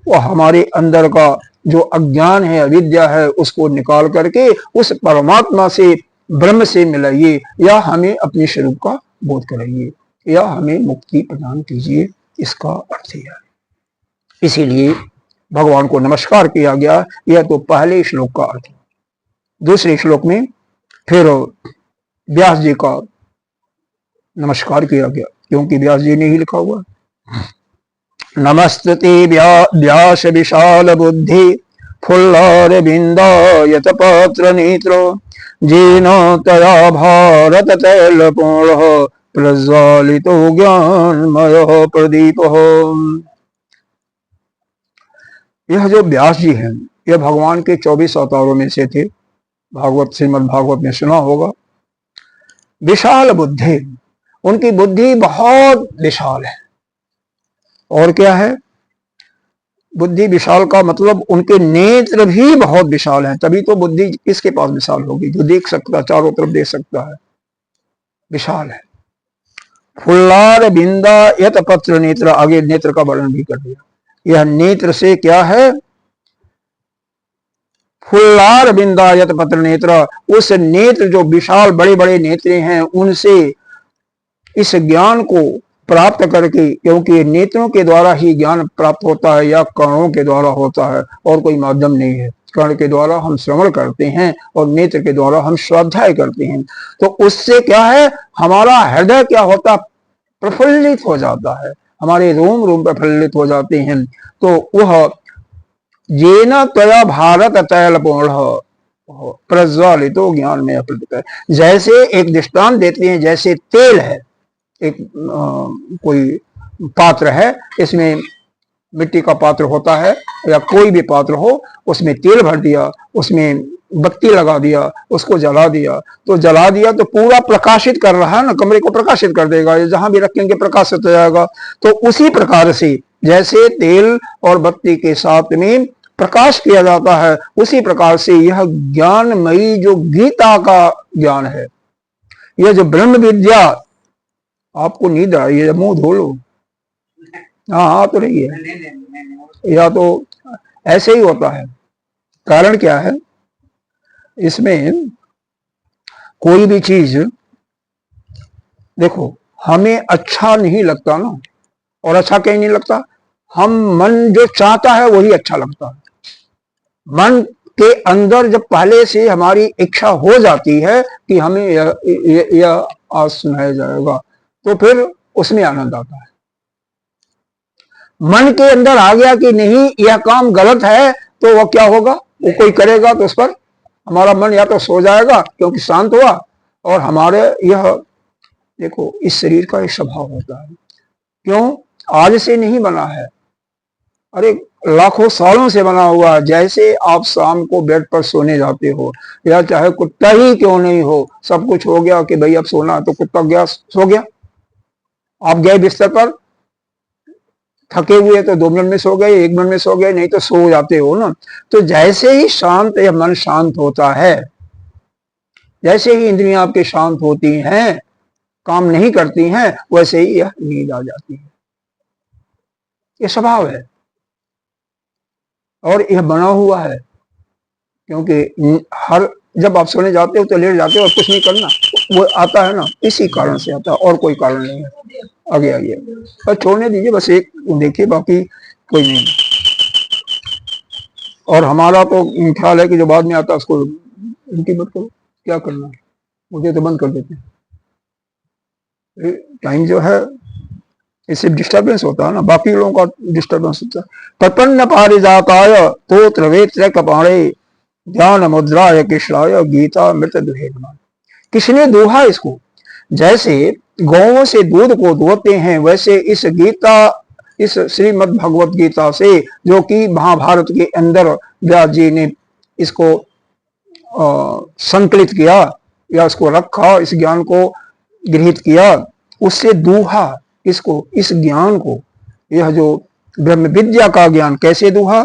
वो हमारे अंदर का जो अज्ञान है, अविद्या है, उसको निकाल करके उस परमात्मा से, ब्रह्म से मिलाइए, या हमें अपने स्वरूप का बोध कराइए, या हमें मुक्ति प्रदान कीजिए। इसका अर्थ है। इसीलिए भगवान को नमस्कार किया गया। यह तो पहले श्लोक का अर्थ है। दूसरे श्लोक में फिर व्यास जी का नमस्कार किया गया, क्योंकि व्यास जी ने ही लिखा हुआ, नमस्तुते व्यास विशाल बुद्धि फुल्लार बिंदायत पत्र नेत्र, जेन तया भारत तैल पूर्ण प्रज्वालितो ज्ञानमय प्रदीप। यह जो व्यास जी हैं, यह भगवान के 24 अवतारों में से थे। भागवत, श्रीमद् भागवत में सुना होगा। विशाल बुद्धि, उनकी बुद्धि बहुत विशाल है। और क्या है? बुद्धि विशाल का मतलब उनके नेत्र भी बहुत विशाल हैं, तभी तो बुद्धि किसके पास विशाल होगी? जो देख सकता, चारों तरफ देख सकता है, विशाल है। फुल्लार बिंदा यत पत्र नेत्र, आगे नेत्र का वर्णन भी कर दिया। यह नेत्र से क्या है? फुल्लार बिंदायत पत्र नेत्र, उस नेत्र जो विशाल बड़े बड़े नेत्र हैं, उनसे इस ज्ञान को प्राप्त करके, क्योंकि नेत्रों के द्वारा ही ज्ञान प्राप्त होता है, या कर्णों के द्वारा होता है, और कोई माध्यम नहीं है। कर्ण के द्वारा हम श्रवण करते हैं, और नेत्र के द्वारा हम स्वाध्याय करते हैं। तो उससे क्या है? हमारा हृदय क्या होता? प्रफुल्लित हो जाता है, हमारे रोम रोम प्रफुल्लित हो जाते हैं। तो वह जेना त्वया भारत तैल पूर्ण प्रज्वालितो ज्ञान में अप्रतित है। जैसे एक दृष्टांत देते हैं, जैसे तेल है, एक कोई पात्र है, इसमें मिट्टी का पात्र होता है, या कोई भी पात्र हो, उसमें तेल भर दिया, उसमें बत्ती लगा दिया, उसको जला दिया, तो जला दिया तो पूरा प्रकाशित कर रहा है ना, कमरे को प्रकाशित कर देगा, जहां भी रखेंगे प्रकाशित हो जाएगा। तो उसी प्रकार से जैसे तेल और बत्ती के साथ में प्रकाश किया जाता है, उसी प्रकार से यह ज्ञानमयी जो गीता का ज्ञान है, यह जो ब्रह्म विद्या, आपको नींद आ रही है, मुंह धो लो। हाँ तो रही है, या तो ऐसे ही होता है। कारण क्या है? इसमें कोई भी चीज देखो, हमें अच्छा नहीं लगता ना, और अच्छा कहीं नहीं लगता, हम मन जो चाहता है वही अच्छा लगता है। मन के अंदर जब पहले से हमारी इच्छा हो जाती है कि हमें यह आज सुनाया जाएगा, तो फिर उसमें आनंद आता है। मन के अंदर आ गया कि नहीं यह काम गलत है, तो वह क्या होगा, वो कोई करेगा तो उस पर हमारा मन या तो सो जाएगा क्योंकि शांत हुआ, और हमारे यह देखो इस शरीर का एक स्वभाव होता है। क्यों, आज से नहीं बना है, अरे लाखों सालों से बना हुआ। जैसे आप शाम को बेड पर सोने जाते हो, या चाहे कुत्ता ही क्यों नहीं हो, सब कुछ हो गया कि भाई अब सोना, तो कुत्ता गया सो गया, आप गए बिस्तर पर थके हुए तो 2 मिनट में सो गए, 1 मिनट में सो गए, नहीं तो सो जाते हो ना। तो जैसे ही शांत या मन शांत होता है, जैसे ही इंद्रियां आपके शांत होती हैं, काम नहीं करती हैं, वैसे ही यह नींद आ जाती है। ये स्वभाव है और यह बना हुआ है। क्योंकि हर जब आप सोने जाते हो तो लेट जाते हो और कुछ नहीं करना, वो आता है ना, इसी कारण से आता है, और कोई कारण नहीं है। आगे आगे पर छोड़ने दीजिए, बस एक देखिए, बाकी कोई नहीं। और हमारा तो ख्याल है कि जो बाद में आता है उसको उनकी मत करो, क्या करना है, मुझे तो बंद कर देते हैं। टाइम जो है इससे डिस्टर्बेंस होता है ना, बाकी लोगों का डिस्टर्बेंस होता है। प्रपन्न पारिजाताय तोत्र वेत्र कपाणे ज्ञान मुद्राय कृष्णाय गीता मृत दुहे। किसने दोहा इसको? जैसे गौओं से दूध को दोहते हैं, वैसे इस गीता, इस श्रीमद् भगवत गीता से, जो कि महाभारत के अंदर व्यास जी ने इसको संकलित किया या इसको रखा, इस ज्ञान को गृहीत किया, उससे दूहा इसको, इस ज्ञान को, यह जो ब्रह्म विद्या का ज्ञान कैसे दूहा?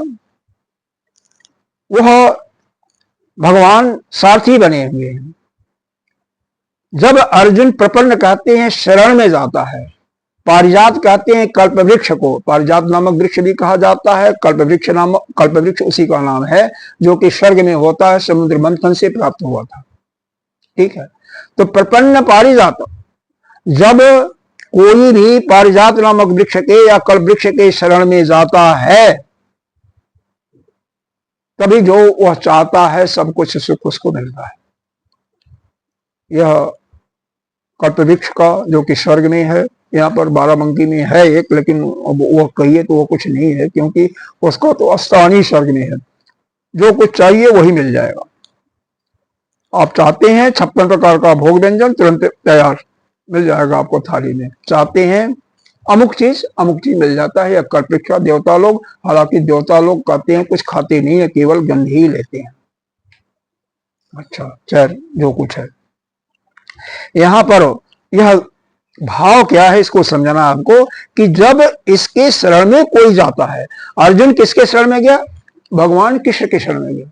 वह भगवान सारथी बने हुए हैं। जब अर्जुन प्रपन्न कहते हैं शरण में जाता है, पारिजात कहते हैं कल्प वृक्ष को, पारिजात नामक वृक्ष भी कहा जाता है, कल्प वृक्ष उसी का नाम है जो कि स्वर्ग में होता है, समुद्र मंथन से प्राप्त हुआ था। ठीक है, तो प्रपन्न पारिजात, जब कोई भी पारिजात नामक वृक्ष के या कल्प वृक्ष के शरण में जाता है, तभी जो वह चाहता है सब कुछ सुख उसको मिलता है। यह कल्प वृक्ष का जो कि स्वर्ग में है, यहाँ पर बाराबंकी में है एक, लेकिन वह कहिए तो वो कुछ नहीं है, क्योंकि उसका तो स्थानीय स्वर्ग में है, जो कुछ चाहिए वही मिल जाएगा। आप चाहते हैं 56 प्रकार का भोग व्यंजन, तुरंत तैयार मिल जाएगा आपको थाली में। चाहते हैं अमुक चीज मिल जाता है। या कल्प वृक्ष देवता लोग, हालांकि देवता लोग कहते हैं कुछ खाते नहीं है, केवल गंध ही लेते हैं। अच्छा, चाहे जो कुछ है, यहां पर यह भाव क्या है इसको समझना आपको, कि जब इसके शरण में कोई जाता है, अर्जुन किसके शरण में गया? भगवान कृष्ण के शरण में गया।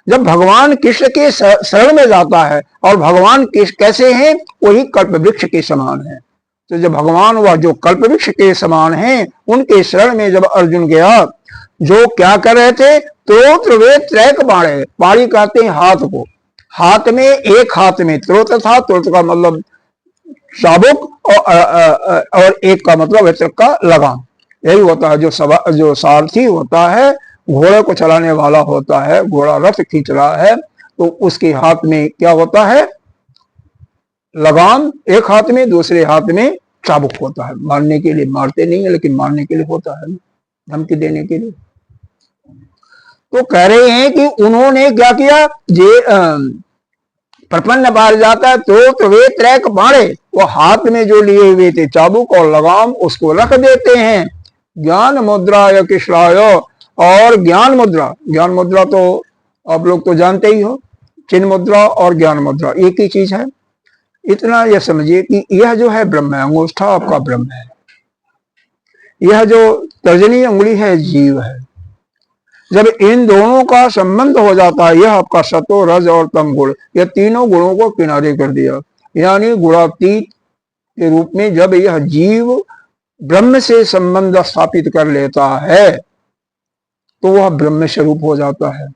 जब भगवान कृष्ण के शरण में जाता है, और भगवान कृष्ण कैसे हैं? वही कल्प वृक्ष के समान है। तो जब भगवान वह जो कल्प वृक्ष के समान हैं, उनके शरण में जब अर्जुन गया, जो क्या कर रहे थे? त्रोत्र वे त्रैक बाणे, बाणी कहते हैं हाथ को, हाथ में, एक हाथ में त्रोत्र था, त्रोत्र का मतलब चाबुक, और एक का मतलब वेत्र का लगाम। यही होता है जो सारथी होता है, घोड़े को चलाने वाला होता है, घोड़ा रथ खींच रहा है, तो उसके हाथ में क्या होता है? लगाम एक हाथ में, दूसरे हाथ में चाबुक होता है। मारने के लिए, मारते नहीं है लेकिन मारने के लिए होता है, धमकी देने के लिए। तो कह रहे हैं कि उन्होंने क्या किया? प्रपन्न बाहर जाता है तो वे त्रैक बाणे, वो हाथ में जो लिए हुए थे चाबुक और लगाम, उसको रख देते हैं। ज्ञान मुद्रा या कृष्णाय, और ज्ञान मुद्रा तो आप लोग तो जानते ही हो, चिन्ह मुद्रा और ज्ञान मुद्रा एक ही चीज है। इतना यह समझिए कि यह जो है ब्रह्म है, अंगूठा आपका ब्रह्म है, यह जो तर्जनी उंगली है जीव है। जब इन दोनों का संबंध हो जाता है, यह आपका सतो रज और तम गुण, यह तीनों गुणों को किनारे कर दिया, यानी गुणातीत के रूप में जब यह जीव ब्रह्म से संबंध स्थापित कर लेता है, तो वह ब्रह्म स्वरूप हो जाता है।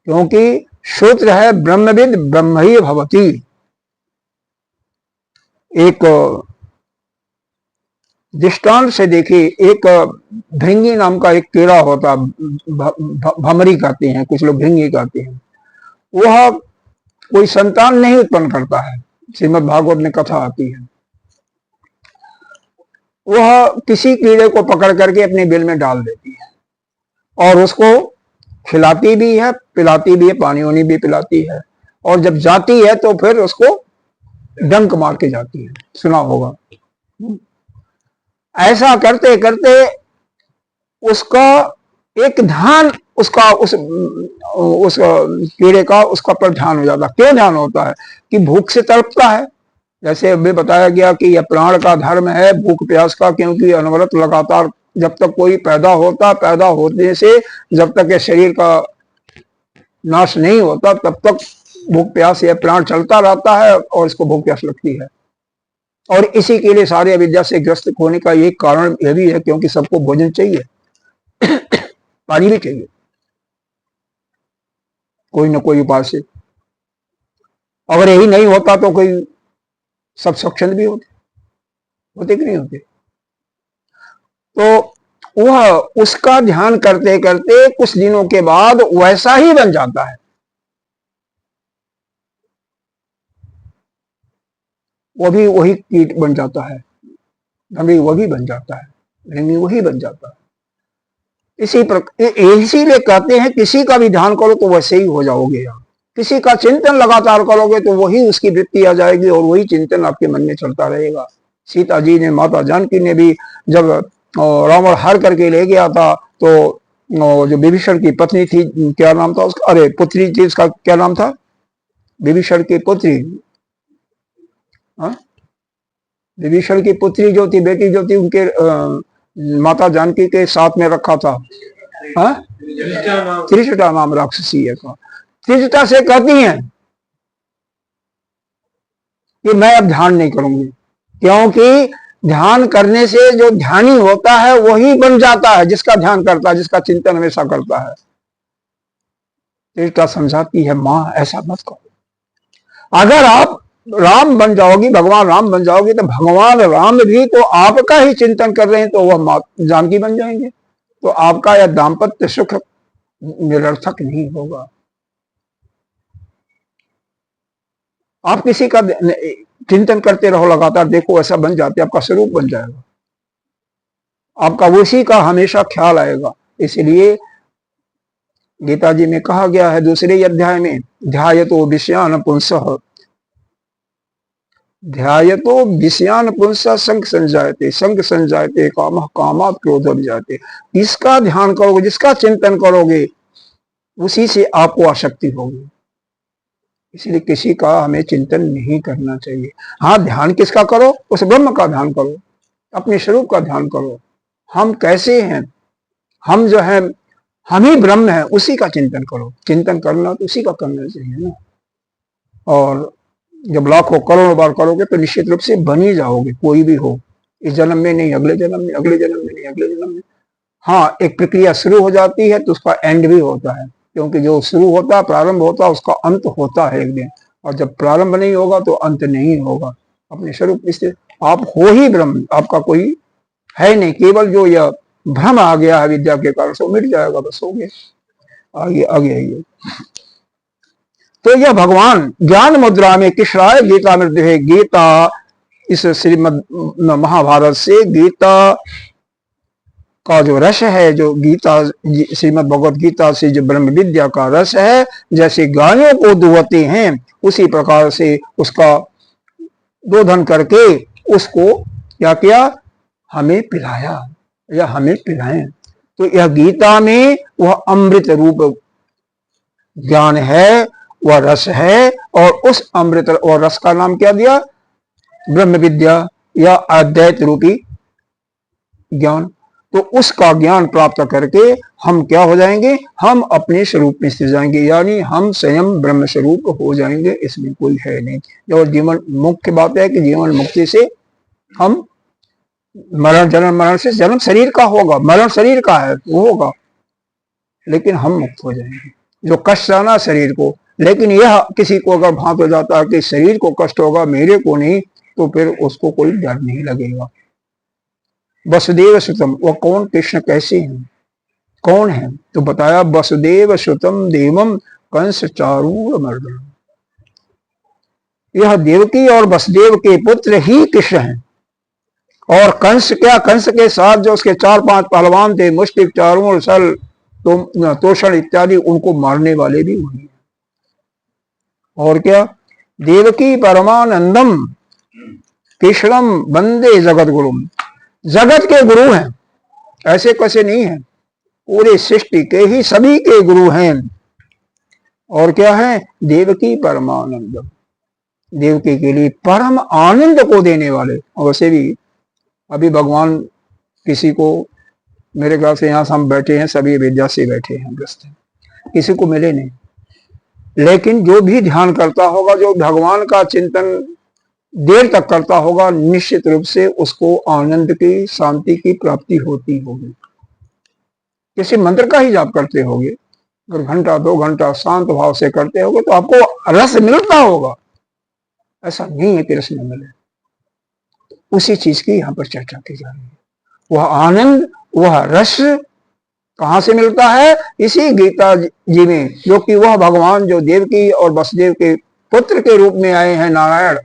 क्योंकि सूत्र है ब्रह्मविद ब्रह्म ही भवति। एक दृष्टांत से देखिए, एक भृंगी नाम का एक कीड़ा होता, भमरी कहते हैं कुछ लोग, भृंगी कहते हैं। वह कोई संतान नहीं उत्पन्न करता है, श्रीमद् भागवत में कथा आती है। वह किसी कीड़े को पकड़ करके अपने बिल में डाल देती है और उसको खिलाती भी है, पिलाती भी है, पानी वानी भी पिलाती है, और जब जाती है तो फिर उसको डंक मार के जाती है, सुना होगा। ऐसा करते करते उसका एक ध्यान, उसका उस कीड़े का उसका पर ध्यान हो जाता। क्यों ध्यान होता है? कि भूख से तड़पता है। जैसे अभी बताया गया कि यह प्राण का धर्म है भूख प्यास का, क्योंकि अनवरत लगातार जब तक कोई पैदा होता, पैदा होने से जब तक ये शरीर का नाश नहीं होता तब तक भूख प्यास यह प्राण चलता रहता है और इसको भूख प्यास लगती है। और इसी के लिए सारे अविद्या से ग्रस्त होने का एक कारण यह भी है क्योंकि सबको भोजन चाहिए, पानी भी चाहिए, कोई न कोई उपाय से। अगर यही नहीं होता तो कोई सब स्वच्छंद भी होते कि नहीं होते। तो वह उसका ध्यान करते करते कुछ दिनों के बाद वैसा ही बन जाता है, वो भी वही कीट बन जाता है, वही बन जाता है, वही बन जाता है। इसीलिए कहते हैं किसी का भी ध्यान करो तो वैसे ही हो जाओगे। आप किसी का चिंतन लगातार करोगे तो वही उसकी वृत्ति आ जाएगी और वही चिंतन आपके मन में चलता रहेगा। सीता जी ने, माता जानकी ने भी जब रावण हर करके ले गया था तो जो विभीषण की पत्नी थी, क्या नाम था उसका, अरे पुत्री थी, उसका क्या नाम था, विभीषण की पुत्री, विभीषण की पुत्री जो थी, बेटी जो थी, उनके माता जानकी के साथ में रखा था, त्रिजटा नाम राक्षसी है का। त्रिजटा से कहती हैं कि मैं अब ध्यान नहीं करूंगी, क्योंकि ध्यान करने से जो ध्यानी होता है वही बन जाता है, जिसका ध्यान करता है, जिसका चिंतन हमेशा करता है। त्रिजटा समझाती है, मां ऐसा मत करो, अगर आप राम बन जाओगी, भगवान राम बन जाओगी, तो भगवान राम भी तो आपका ही चिंतन कर रहे हैं, तो वह जानकी बन जाएंगे, तो आपका यह दाम्पत्य सुख निरर्थक नहीं होगा। आप किसी का चिंतन करते रहो लगातार, देखो ऐसा बन जाते, आपका स्वरूप बन जाएगा, आपका उसी का हमेशा ख्याल आएगा। इसलिए गीता जी में कहा गया है दूसरे अध्याय में, ध्यायतो विषयान पुंसः, ध्यायतो विषयान पुंसः संग संजायते, संग संजायते कामः, कामात् क्रोधः विजायते। इसका ध्यान करोगे, जिसका चिंतन करोगे, उसी से आपको आसक्ति होगी। इसलिए किसी का हमें चिंतन नहीं करना चाहिए। हाँ, ध्यान किसका करो? उस ब्रह्म का ध्यान करो, अपने स्वरूप का ध्यान करो। हम कैसे हैं, हम जो है हम ही ब्रह्म है, उसी का चिंतन करो। चिंतन करना तो उसी का करना चाहिए ना। और जब लाखों करोड़ों बार करोगे तो निश्चित रूप से बन ही जाओगे, कोई भी हो, इस जन्म में नहीं, अगले जन्म में, अगले जन्म में नहीं, अगले जन्म में। हाँ, एक प्रक्रिया शुरू हो जाती है तो उसका एंड भी होता है, क्योंकि जो शुरू होता है, प्रारंभ होता है, उसका अंत होता है एक दिन। और जब प्रारंभ नहीं होगा तो अंत नहीं होगा। अपने स्वरूप से आप हो ही ब्रह्म, आपका कोई है नहीं, केवल जो यह भ्रम आ गया है विद्या के कारण से मिट जाएगा, बस हो गया। आगे आगे आइए। तो यह भगवान ज्ञान मुद्रा में किस राय गीता में है। गीता इस श्रीमद महाभारत से गीता का जो रस है, जो गीता श्रीमद भगवत गीता से जो ब्रह्म विद्या का रस है, जैसे गायों को दुहते हैं उसी प्रकार से उसका दोधन करके उसको क्या किया, हमें पिलाया या हमें पिलाएं। तो यह गीता में वह अमृत रूप ज्ञान है, वह रस है, और उस अमृत और रस का नाम क्या दिया, ब्रह्म विद्या या अद्वैत रूपी ज्ञान। तो उसका ज्ञान प्राप्त करके हम क्या हो जाएंगे, हम अपने स्वरूप में स्थित जाएंगे, यानी हम स्वयं ब्रह्म स्वरूप हो जाएंगे। इसमें कोई है नहीं। और जीवन मुख्य बात है कि जीवन मुक्ति से हम मरण जन्म, मरण से जन्म शरीर का होगा, मरण शरीर का है वो होगा, लेकिन हम मुक्त हो जाएंगे। जो कष्ट आना शरीर को, लेकिन यह किसी को अगर भांत हो जाता है कि शरीर को कष्ट होगा मेरे को नहीं, तो फिर उसको कोई डर नहीं लगेगा। वसुदेव सुतम, वह कौन, कृष्ण कैसे हैं, कौन है, तो बताया वसुदेव सुतम देवम कंस चारूर मर्दन। यह देवकी और वसुदेव के पुत्र ही कृष्ण हैं, और कंस क्या, कंस के साथ जो उसके 4-5 पहलवान थे, मुष्टिक, चारूण, सल, तोषण इत्यादि, उनको मारने वाले भी वही। और क्या, देवकी परमानंदम कृष्णम वंदे जगत गुरु, जगत के गुरु हैं, ऐसे कैसे नहीं है, पूरे सृष्टि के ही सभी के गुरु हैं। और क्या है, देवकी परमानंदम, देवकी के लिए परम आनंद को देने वाले। और वैसे भी अभी भगवान किसी को, मेरे ख्याल से यहाँ हम बैठे हैं सभी विद्या से बैठे हैं, ग्रस्त हैं, किसी को मिले नहीं, लेकिन जो भी ध्यान करता होगा, जो भगवान का चिंतन देर तक करता होगा, निश्चित रूप से उसको आनंद की, शांति की प्राप्ति होती होगी। किसी मंत्र का ही जाप करते होगे, अगर घंटा 2 घंटा शांत भाव से करते होगे तो आपको रस मिलता होगा, ऐसा नहीं है कि रस न मिले। उसी चीज की यहाँ पर चर्चा की जा रही है। वह आनंद, वह रस कहां से मिलता है, इसी गीता जी में, जो कि वह भगवान जो देवकी और वसुदेव के पुत्र के रूप में आए हैं, नारायण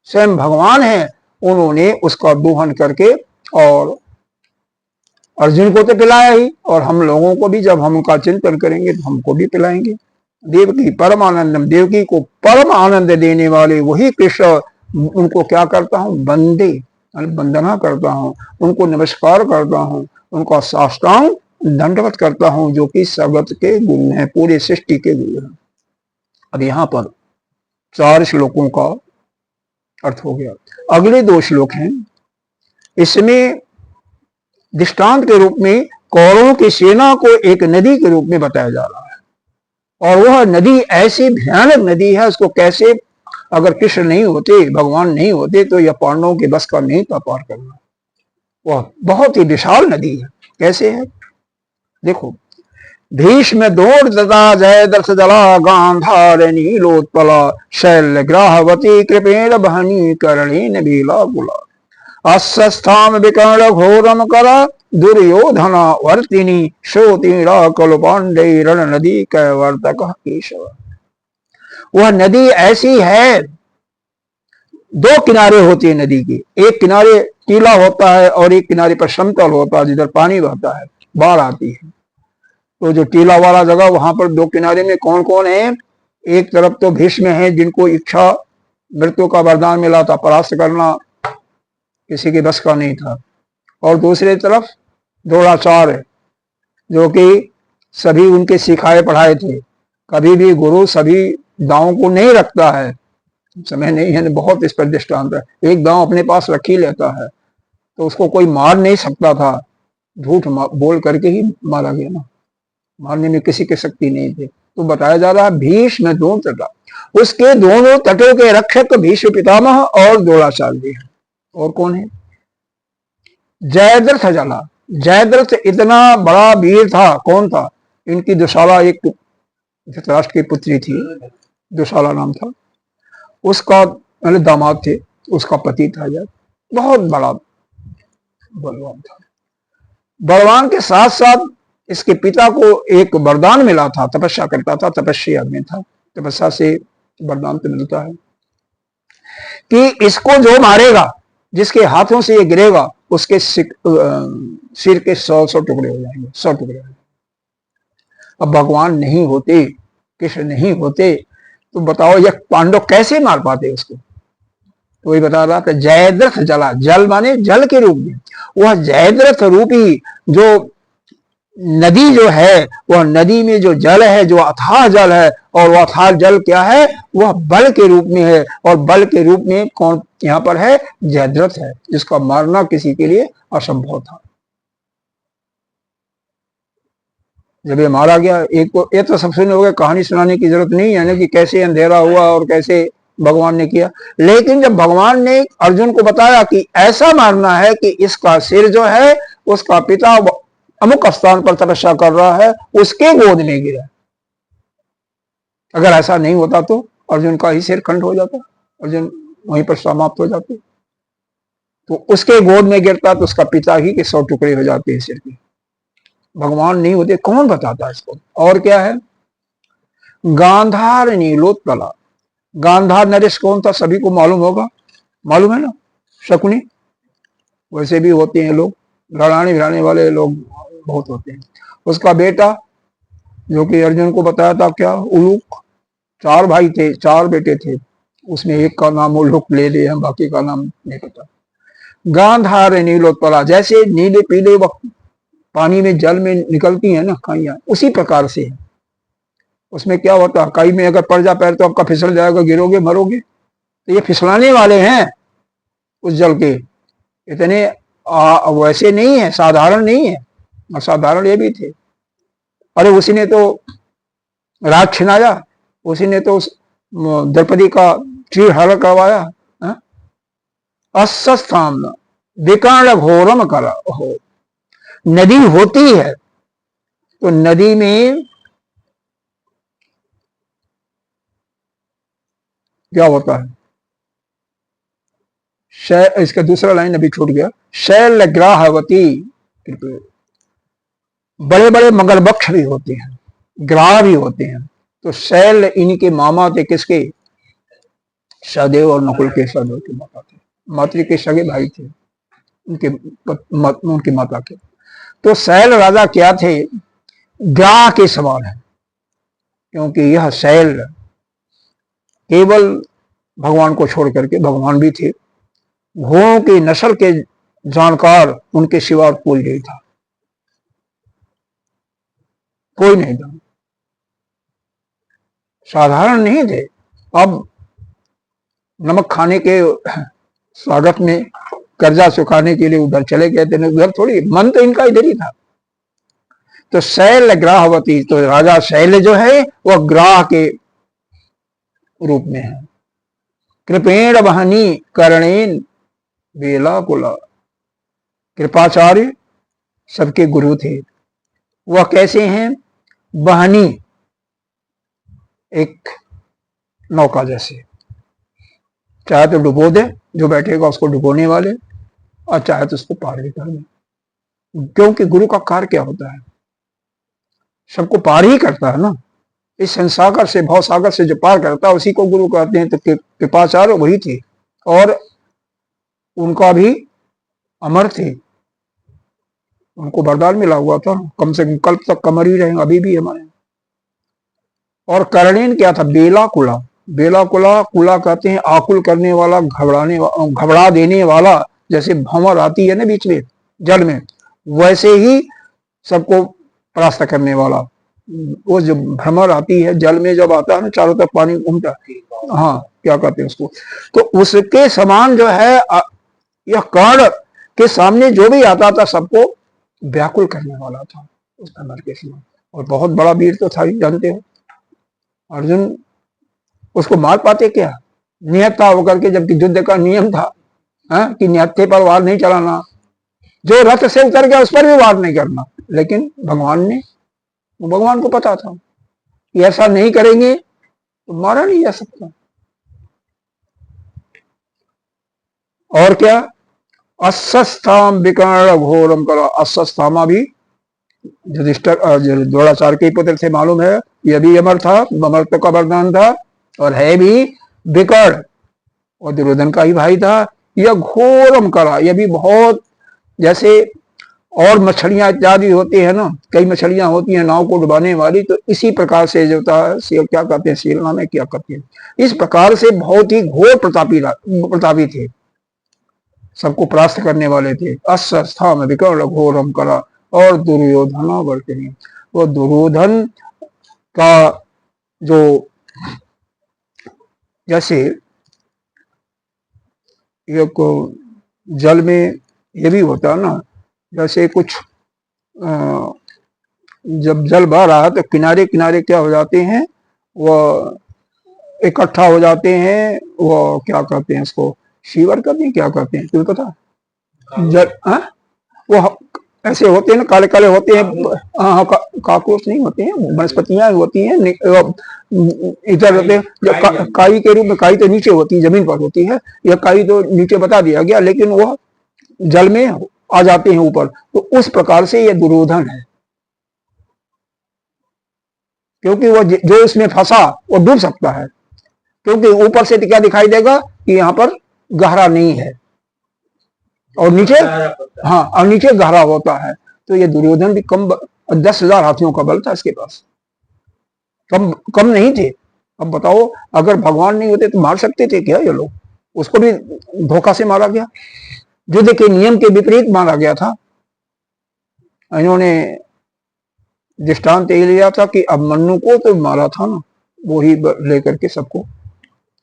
स्वयं भगवान हैं, उन्होंने उसका दोहन करके और अर्जुन को तो पिलाया ही, और हम लोगों को भी जब हम उनका चिंतन करेंगे तो हमको भी पिलाएंगे। देवकी परमानंदम, देवकी को परम आनंद देने वाले वही कृष्ण, उनको क्या करता हूँ, वंदे, वंदना करता हूँ, उनको नमस्कार करता हूँ, उनका साष्टांग दंडवत करता हूँ, जो कि जगत के गुरु हैं, पूरे सृष्टि के गुरु हैं। अब यहाँ पर 4 श्लोकों का अर्थ हो गया। अगले 2 श्लोक हैं, इसमें दृष्टांत के रूप में कौरवों की सेना को एक नदी के रूप में बताया जा रहा है, और वह नदी ऐसी भयानक नदी है, उसको कैसे, अगर कृष्ण नहीं होते, भगवान नहीं होते, तो यह पांडवों के बस का नहीं था पार करना। वह बहुत ही विशाल नदी है। कैसे है, देखो, भीष्म दौड़ दता जयद्रथ जला गांधार नीलोत्पला शैल ग्राहवती कृपेण बहनी कर्णेन बेलाकुला अस्वस्थाम विकर्ण घोरम करा दुर्योधना वर्तिनी शोतीरा कल पांडे रण नदी कैवर्तक केशव। वह नदी ऐसी है, 2 किनारे होती है नदी की, एक किनारे टीला होता है और एक किनारे पर समतल होता है, जिधर पानी बहता है, बाढ़ आती है। तो जो टीला वाला जगह, वहां पर 2 किनारे में कौन कौन है, एक तरफ तो भीष्म है, जिनको इच्छा मृत्यु का वरदान मिला था, परास्त करना किसी के बस का नहीं था, और दूसरी तरफ द्रोणाचार्य, जो कि सभी उनके सिखाए पढ़ाए थे, कभी भी गुरु सभी दांव को नहीं रखता है, समय नहीं है, बहुत इस पर दृष्टांत है, एक दांव अपने पास रख ही लेता है, तो उसको कोई मार नहीं सकता था, झूठ बोल करके ही मारा गया ना, मारने में किसी की शक्ति नहीं थी। तो बताया जा रहा है भीष्म दोनों तटा, उसके दोनों तटों के रक्षक भीष्म पितामह और द्रोणाचार्य है। और कौन है, जयद्रथ जला, जयद्रथ इतना बड़ा वीर था, कौन था, इनकी दुशाला, एक धृतराष्ट्र की पुत्री थी, दुशाला नाम था, उसका मतलब दामाद थे, उसका पति था, जय बहुत बड़ा बलवान था। बलवान के साथ साथ इसके पिता को एक वरदान मिला था, तपस्या करता था, तपस्वी आदमी था, तपस्या से वरदान तो मिलता है कि इसको जो मारेगा, जिसके हाथों से ये गिरेगा, उसके सिर के 100 टुकड़े हो जाएंगे, 100 टुकड़े हो जाएंगे। अब भगवान नहीं होते, कृष्ण नहीं होते, तो बताओ यह पांडव कैसे मार पाते उसको। तो वही बता रहा था, जयद्रथ जला, जल माने जल के रूप में, वह जयद्रथ रूपी जो नदी जो है, वह नदी में जो जल है, जो अथाह जल है, और वह अथाह जल क्या है, वह बल के रूप में है, और बल के रूप में कौन यहाँ पर है, जयद्रथ है, जिसका मारना किसी के लिए असंभव था। जब ये मारा गया, एक को ये तो सब सुने हो गए, कहानी सुनाने की जरूरत नहीं है ना कि कैसे अंधेरा हुआ और कैसे भगवान ने किया, लेकिन जब भगवान ने अर्जुन को बताया कि ऐसा मारना है कि इसका सिर जो है, उसका पिता अमुक स्थान पर तपस्या कर रहा है, उसके गोद में गिरा, अगर ऐसा नहीं होता तो अर्जुन का ही सिर खंड हो जाता, अर्जुन वहीं पर समाप्त हो जाते, तो उसके गोद में गिरता तो उसका पिता ही के 100 टुकड़े हो जाते हैं सिर के। भगवान नहीं होते, कौन बताता इसको। और क्या है, गांधार नीलोत्पला, गांधार नरेश कौन था, सभी को मालूम होगा, मालूम है ना, शकुनी, वैसे भी होते हैं लोग, लड़ाने भिड़ाने वाले लोग बहुत होते हैं। उसका बेटा जो कि अर्जुन को बताया था क्या, उलूक, 4 भाई थे, 4 बेटे थे, उसमें एक का नाम उलूक ले लिया, बाकी का नाम नहीं पता। गांधार नीलोत्पला, जैसे नीले पीले पानी में जल में निकलती है ना काइयां, उसी प्रकार से है। उसमें क्या होता है, काई में अगर पड़ जा पैर तो आपका फिसल जाएगा, गिरोगे मरोगे। तो ये फिसलाने वाले हैं उस जल के, इतने वैसे नहीं है, साधारण नहीं है। असाधारण ये भी थे। अरे उसी ने तो राज छिनाया, उसी ने तो द्रौपदी का चीर हरण करवाया। अस्वस्थाम विकर्ण घोरम करा हो। नदी होती है तो नदी में क्या होता है, इसका दूसरा लाइन अभी छूट गया, शैल ग्राहवती, बड़े बड़े मगरमच्छ भी होते हैं, ग्राह भी होते हैं। तो शैल इनके मामा थे, किसके, सहदेव और नकुल के, सहदेव के माता थे, मातृ के सगे भाई थे उनकी माता के। तो शैल राजा क्या थे, ग्राह के समान है, क्योंकि यह शैल केवल भगवान को छोड़ करके, भगवान भी थे, घोड़ों की नस्ल के जानकार उनके सिवा कोई नहीं था, कोई नहीं था, साधारण नहीं थे। अब नमक खाने के स्वागत में कर्जा चुकाने के लिए उधर चले गए थे, उधर थोड़ी, मन तो इनका इधर ही था। तो शैल ग्राहवती, तो राजा शैल जो है वह ग्राह के रूप में है। कृपेण वहनी कर्णेन बेला कुला, कृपाचार्य सबके गुरु थे। वह कैसे हैं, वहनी, एक नौका जैसे, चाहे तो डुबो दे, जो बैठेगा उसको डुबोने वाले, और चाहे तो उसको पार भी कर दे। क्योंकि गुरु का कार्य क्या होता है, सबको पार ही करता है ना। इस संसागर से, भव सागर से जो पार करता है उसी को गुरु कहते हैं। तो कृपाचार्य वही थे, और उनका भी अमर थे, उनको वरदान मिला हुआ था, कम से कम कल्प तक कमर ही रहेंगे, अभी भी हमारे। और कर्णेन क्या था, बेला कुला, बेला कुला, कुला कहते हैं आकुल करने वाला, घबरा देने वाला, जैसे भंवर आती है ना बीच में जल में, वैसे ही सबको परास्त करने वाला। वो जो भ्रमर आती है जल में, जब आता है ना, चारों तरफ पानी घूमता है, हाँ क्या कहते हैं उसको, तो उसके समान जो है यह कर्ण के सामने जो भी आता था सबको व्याकुल करने वाला था, उस भ्रमर के समान। और बहुत बड़ा वीर तो था ही, जानते हो अर्जुन उसको मार पाते क्या, नियत था होकर के, जबकि युद्ध का नियम था कि नियत्थे पर वार नहीं चलाना, जो रथ से उतर गया उस पर भी वार नहीं करना। लेकिन भगवान को पता था कि ऐसा नहीं करेंगे तो मारा नहीं जा सकता। और क्या, अस्वस्थाम विकर्ण घोरम करा, अस्वस्थामा भी युधिष्ठिर द्रोणाचार्य के पुत्र थे, मालूम है, यह भी अमर था, अमरत्व का वरदान था, और है भी विकर्ण, और दुर्योधन का ही भाई था। यह घोरम करा, यह भी बहुत, जैसे और मछलियां इत्यादि होती है ना, कई मछलियां होती हैं नाव को डुबाने वाली, तो इसी प्रकार से जो था, क्या कहते हैं, सीलना में क्या कहते हैं, इस प्रकार से बहुत ही घोर प्रतापी थे, सबको परास्त करने वाले थे। अस्वस्था में विकर्ण घोरम करा। और दुर्योधना वर्तनी, वो दुर्योधन का जो, जैसे ये को जल में ये भी होता है ना, जैसे कुछ जब जल बह रहा है तो किनारे किनारे क्या हो जाते हैं, वो इकट्ठा हो जाते हैं, वो क्या कहते हैं उसको, शीवर कहते हैं, क्या कहते हैं तुम्हें पता, जल, वो ऐसे होते हैं ना, काले काले होते हैं, हाँ काकरोच नहीं होते हैं, वनस्पतियां होती हैं, इधर होते हैं, जब काई के रूप में, काई तो नीचे होती है, जमीन पर होती है, यह काई तो नीचे बता दिया गया, लेकिन वह जल में आ जाते हैं ऊपर। तो उस प्रकार से यह दुर्योधन है, क्योंकि वो जो इसमें फंसा वो डूब सकता है, क्योंकि ऊपर से क्या दिखाई देगा कि यहाँ पर गहरा नहीं है, और नीचे, हाँ, और नीचे गहरा होता है। तो ये दुर्योधन भी कम 10,000 हाथियों का बल था इसके पास, कम कम नहीं थे। अब बताओ, अगर भगवान नहीं होते तो मार सकते थे क्या ये लोग? उसको भी धोखा से मारा गया, युद्ध के नियम के विपरीत मारा गया था। इन्होंने दृष्टांत ये लिया था कि अब मन्नू को तो मारा था ना, वो ही लेकर के सबको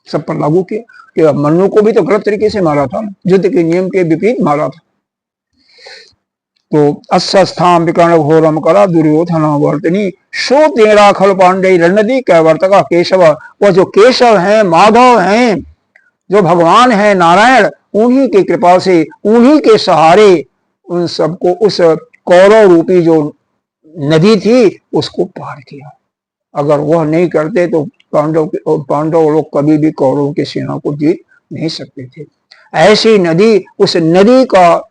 सब पर लागू किया कि अब मन्नू को भी तो गलत तरीके से मारा था ना, युद्ध के नियम के विपरीत मारा था। तो अस्वस्थाम विकर्ण घोरम करा दुर्योधन वर्तनी सो तेरा खल पांडे रणनदी कैवर्तका केशव। वो जो केशव हैं, माधव हैं, जो भगवान है नारायण, उन्हीं की कृपा से, उन्हीं के सहारे उन सबको उस कौरव रूपी जो नदी थी उसको पार किया। अगर वह नहीं करते तो पांडव लोग कभी भी कौरवों की सेना को जीत नहीं सकते थे। ऐसी नदी, उस नदी का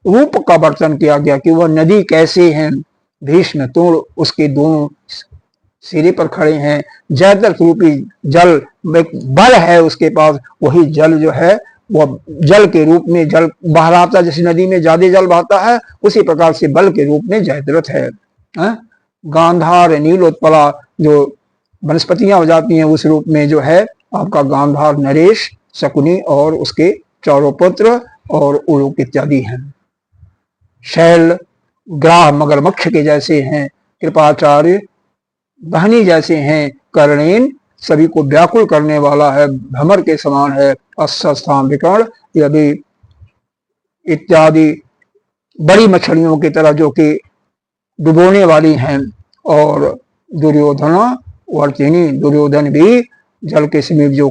रूप का वर्णन किया गया कि वह नदी कैसे है। भीष्म तो उसके दोनों सिरे पर खड़े हैं, जयद्रथ रूपी जल बल है उसके पास, वही जल जो है वह जल के रूप में जल बह रहा था। जैसे नदी में ज्यादा जल बहता है उसी प्रकार से बल के रूप में जयद्रथ है। गांधार नीलोत्पला जो वनस्पतियां हो जाती हैं उस रूप में जो है आपका गांधार नरेश, शकुनी और उसके चारों पुत्र और उलूक इत्यादि हैं। शैल ग्राह मगरमच्छ के जैसे हैं, कृपाचार्य बहनी जैसे हैं, कर्णेन सभी को व्याकुल करने वाला है, भ्रमर के समान है। अस्वस्थान विकर्ण, यह भी इत्यादि बड़ी मछलियों की तरह जो कि डुबोने वाली हैं। और दुर्योधन वर्तिनी, दुर्योधन भी जल के समीप जो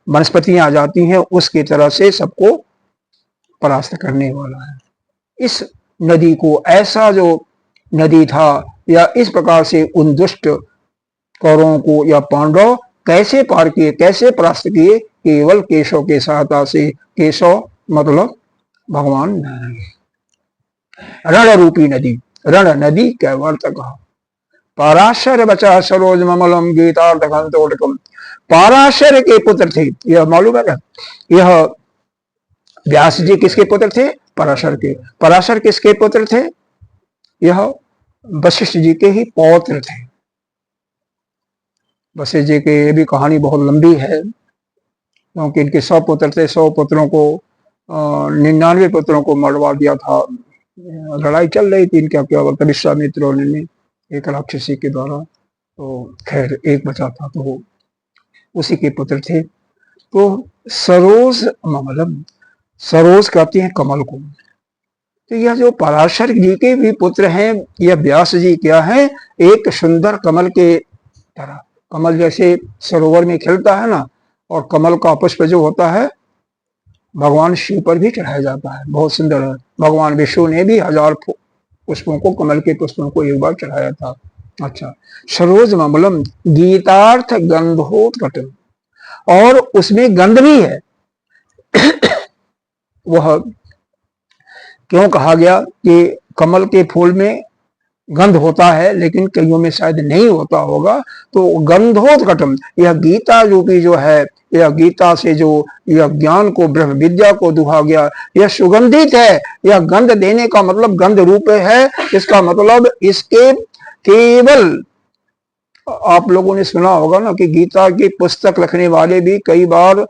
वनस्पतियां आ जाती हैं उसकी तरह से सबको परास्त करने वाला है। इस नदी को, ऐसा जो नदी था या इस प्रकार से उन दुष्ट कौरवों को या पांडव कैसे पार किए, कैसे परास्त किए? केवल केशव के सहायता से। केशव मतलब भगवान रण रूपी नदी, रण नदी कैवर्तक। पाराशर बचा सरोज ममलम गीतार्थ घंटोटकम। पाराशर के पुत्र थे, यह मालूम है क्या? यह व्यास जी किसके पुत्र थे? पराशर के। पराशर किसके पुत्र थे? यह वशिष्ठ जी के ही पौत्र थे। वशिष्ठ जी की ये भी कहानी बहुत लंबी है, क्योंकि इनके 100 पुत्र थे। 100 पुत्रों को 99 पुत्रों को मरवा दिया था। लड़ाई चल रही थी इनका क्या बोलते विश्वामित्र ने एक राक्षसी के द्वारा, तो खैर एक बचा था तो वो उसी के पुत्र थे। तो सरोज ममलम, सरोज कहते हैं कमल को। तो यह जो पराशर जी के भी पुत्र हैं, यह व्यास जी क्या है? एक सुंदर कमल के तरह, कमल जैसे सरोवर में खिलता है ना, और कमल का पुष्प जो होता है भगवान शिव पर भी चढ़ाया जाता है, बहुत सुंदर है। भगवान विष्णु ने भी 1000 पुष्पों को, कमल के पुष्पों को एक बार चढ़ाया था। अच्छा, सरोज ममलम गीतार्थ गंधोत्कट, और उसमें गंध भी है। वह क्यों कहा गया कि कमल के फूल में गंध होता है, लेकिन कईयों में शायद नहीं होता होगा। तो गंधोत्कटम, यह गीता रूपी जो है, यह गीता से जो यह ज्ञान को, ब्रह्म विद्या को दुहा गया, यह सुगंधित है। यह गंध देने का मतलब गंध रूप है। इसका मतलब इसके केवल, आप लोगों ने सुना होगा ना कि गीता की पुस्तक लिखने वाले भी कई बार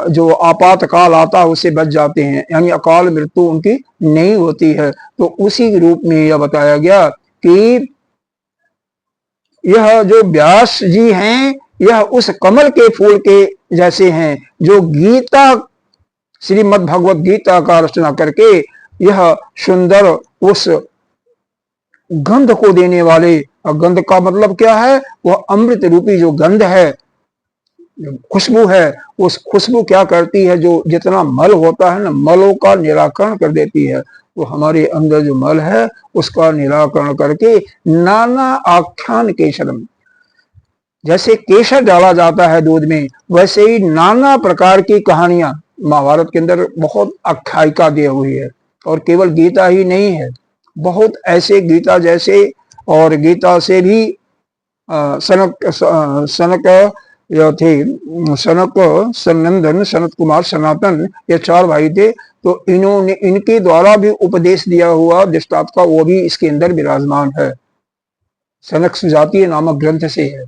जो आपातकाल आता है उससे बच जाते हैं, यानी अकाल मृत्यु उनकी नहीं होती है। तो उसी रूप में यह बताया गया कि यह जो व्यास जी हैं, यह उस कमल के फूल के जैसे हैं जो गीता, श्रीमद् भगवत गीता का रचना करके यह सुंदर उस गंध को देने वाले। और गंध का मतलब क्या है? वह अमृत रूपी जो गंध है, खुशबू है। उस खुशबू क्या करती है? जो जितना मल होता है ना, मलों का निराकरण कर देती है। वो हमारे अंदर जो मल है उसका निराकरण करके नाना आख्यान केशरम, जैसे केसर डाला जाता है दूध में, वैसे ही नाना प्रकार की कहानियां महाभारत के अंदर बहुत आख्यायिका दी हुई है। और केवल गीता ही नहीं है, बहुत ऐसे गीता जैसे, और गीता से भी सनक यह थे सनक, सनंदन, सनत कुमार, सनातन, ये 4 भाई थे। तो इन्होंने, इनके द्वारा भी उपदेश दिया हुआ दृष्टांत का वो भी इसके अंदर विराजमान है। सनक सुजातीय नामक ग्रंथ से है।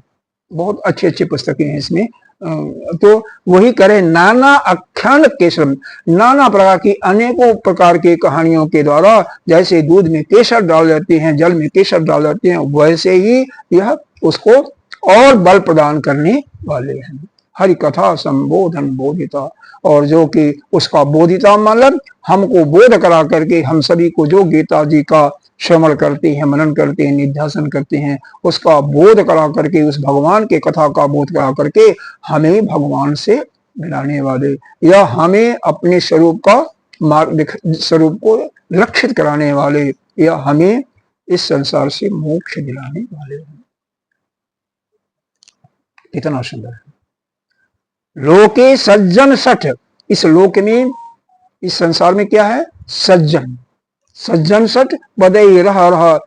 बहुत अच्छी अच्छी पुस्तकें हैं इसमें। तो वही करे, नाना आख्यान केसरम, नाना प्रकार की अनेकों प्रकार की कहानियों के द्वारा, जैसे दूध में केसर डाल देते हैं, जल में केसर डाल देते हैं, वैसे ही यह उसको और बल प्रदान करने वाले हैं। हरि कथा संबोधन बोधिता, और जो कि उसका बोधिता मतलब हमको बोध करा करके, हम सभी को जो गीता जी का श्रवण करते हैं, मनन करते हैं, निध्यासन करते हैं, उसका बोध करा करके, उस भगवान के कथा का बोध करा करके हमें भगवान से मिलाने वाले, या हमें अपने स्वरूप का मार्ग, स्वरूप को लक्षित कराने वाले, या हमें इस संसार से मोक्ष दिलाने वाले हैं। कितना सुंदर है। लोके सज्जन सठ, इस लोक में, इस संसार में क्या है? सज्जन, सज्जन सठ बदई रहा रहा,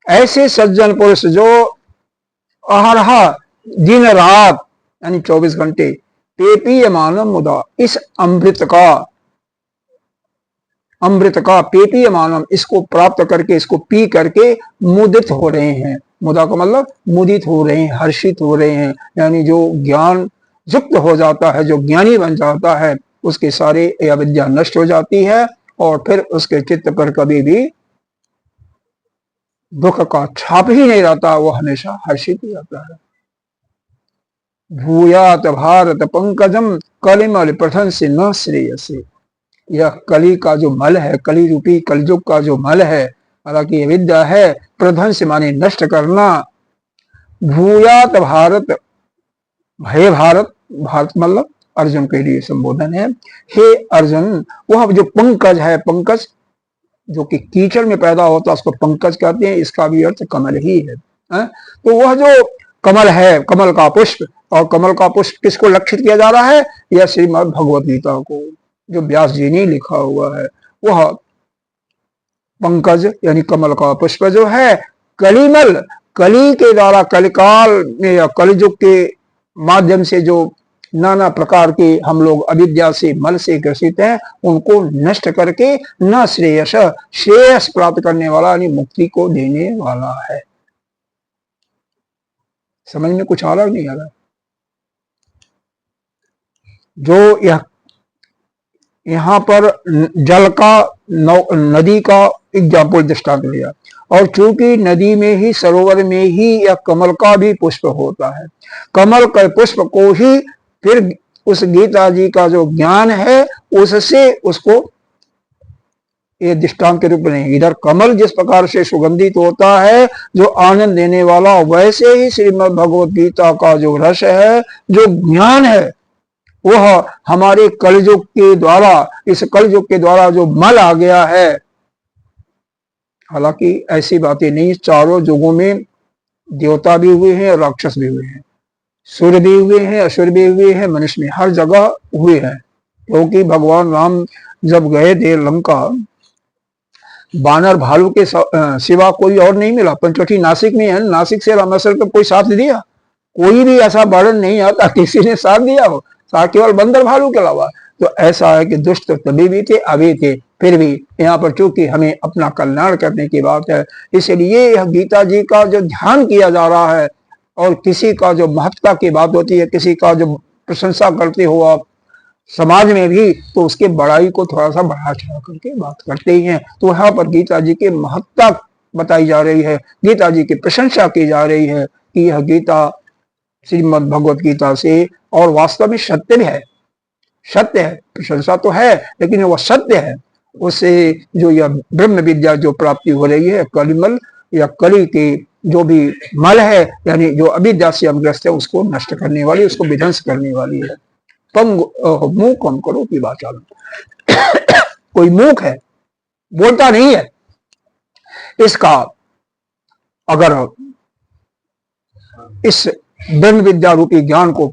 ऐसे सज्जन पुरुष जो अहरहा दिन रात यानी 24 घंटे पेपीय मानव मुदा, इस अमृत का पेपीय मानव, इसको प्राप्त करके, इसको पी करके मुदित हो रहे हैं। मुदा का मतलब मुदित हो रहे हैं, हर्षित हो रहे हैं, यानी जो ज्ञान युक्त हो जाता है, जो ज्ञानी बन जाता है, उसके सारे अविद्या नष्ट हो जाती है, और फिर उसके चित्त पर कभी भी दुख का छाप ही नहीं रहता, वो हमेशा हर्षित हो जाता है। भूयात भारत पंकजम कलिमल प्रथन से न श्रेयसे, यह कली का जो मल है, कली रूपी कलयुग का जो मल है, हालांकि विद्या है, प्रधन से माने नष्ट करना। भूयात भारत, भय भारत, भारत मतलब अर्जुन के लिए संबोधन है। हे अर्जुन, वह जो पंकज है, पंकज जो कि कीचड़ में पैदा होता है उसको पंकज कहते हैं, इसका भी अर्थ कमल ही है। तो वह जो कमल है, कमल का पुष्प, और कमल का पुष्प किसको लक्षित किया जा रहा है? यह श्रीमद् भगवत गीता को, जो व्यास जी ने लिखा हुआ है। वह पंकज यानी कमल का पुष्प जो है, कलिमल, कली के द्वारा, कलिकाल में या कलयुग के माध्यम से जो नाना प्रकार के हम लोग अविद्या से, मल से ग्रसित हैं, उनको नष्ट करके न श्रेयस, श्रेयस प्राप्त करने वाला यानी मुक्ति को देने वाला है। समझ में कुछ आ रहा नहीं आ रहा? जो यहाँ पर जल का, नदी का एग्जाम्पल दृष्टांत लिया, और चूंकि नदी में ही, सरोवर में ही यह कमल का भी पुष्प होता है, कमल के पुष्प को ही फिर उस गीता जी का जो ज्ञान है उससे उसको ये दृष्टांत के रूप में, इधर कमल जिस प्रकार से सुगंधित होता है, जो आनंद देने वाला, वैसे ही श्रीमद् भगवत गीता का जो रस है, जो ज्ञान है, वह हमारे कलयुग के द्वारा, इस कलयुग के द्वारा जो मल आ गया है, हालांकि ऐसी बातें नहीं, चारों युगों में देवता भी हुए हैं, राक्षस भी हुए हैं, सूर्य भी हुए हैं, असुर भी हुए हैं, मनुष्य में हर जगह हुए हैं। क्योंकि भगवान राम जब गए थे लंका, बानर भालू के सिवा कोई और नहीं मिला। पंचवटी नासिक में है, नासिक से रामेश्वर को कोई साथ दिया? कोई भी ऐसा वर्णन नहीं आता किसी ने साथ दिया हो, केवल बंदर भालू के अलावा। तो ऐसा है कि दुष्ट तभी भी थे, अभी थे, फिर भी यहाँ पर चूंकि हमें अपना कल्याण करने की बात है, इसलिए यह गीता जी का जो ध्यान किया जा रहा है, और किसी का जो महत्ता की बात होती है, किसी का जो प्रशंसा करते हो आप समाज में भी, तो उसके बड़ाई को थोड़ा सा बढ़ा चढ़ा करके बात करते ही हैं। तो यहाँ पर गीता जी की महत्ता बताई जा रही है, गीता जी की प्रशंसा की जा रही है कि यह गीता श्रीमद् भगवत गीता से, और वास्तव में सत्य भी है, सत्य है, प्रशंसा तो है लेकिन वह सत्य है। उससे जो यह ब्रह्म विद्या जो प्राप्ति हो रही है, कलिमल या कली के जो भी मल है, यानी जो अविद्या से हम ग्रस्त है, उसको नष्ट करने वाली, उसको विध्वंस करने वाली है। मुंह कम करो की बात कोई मूक है, बोलता नहीं है, इसका अगर इस ब्रह्म विद्या रूपी ज्ञान को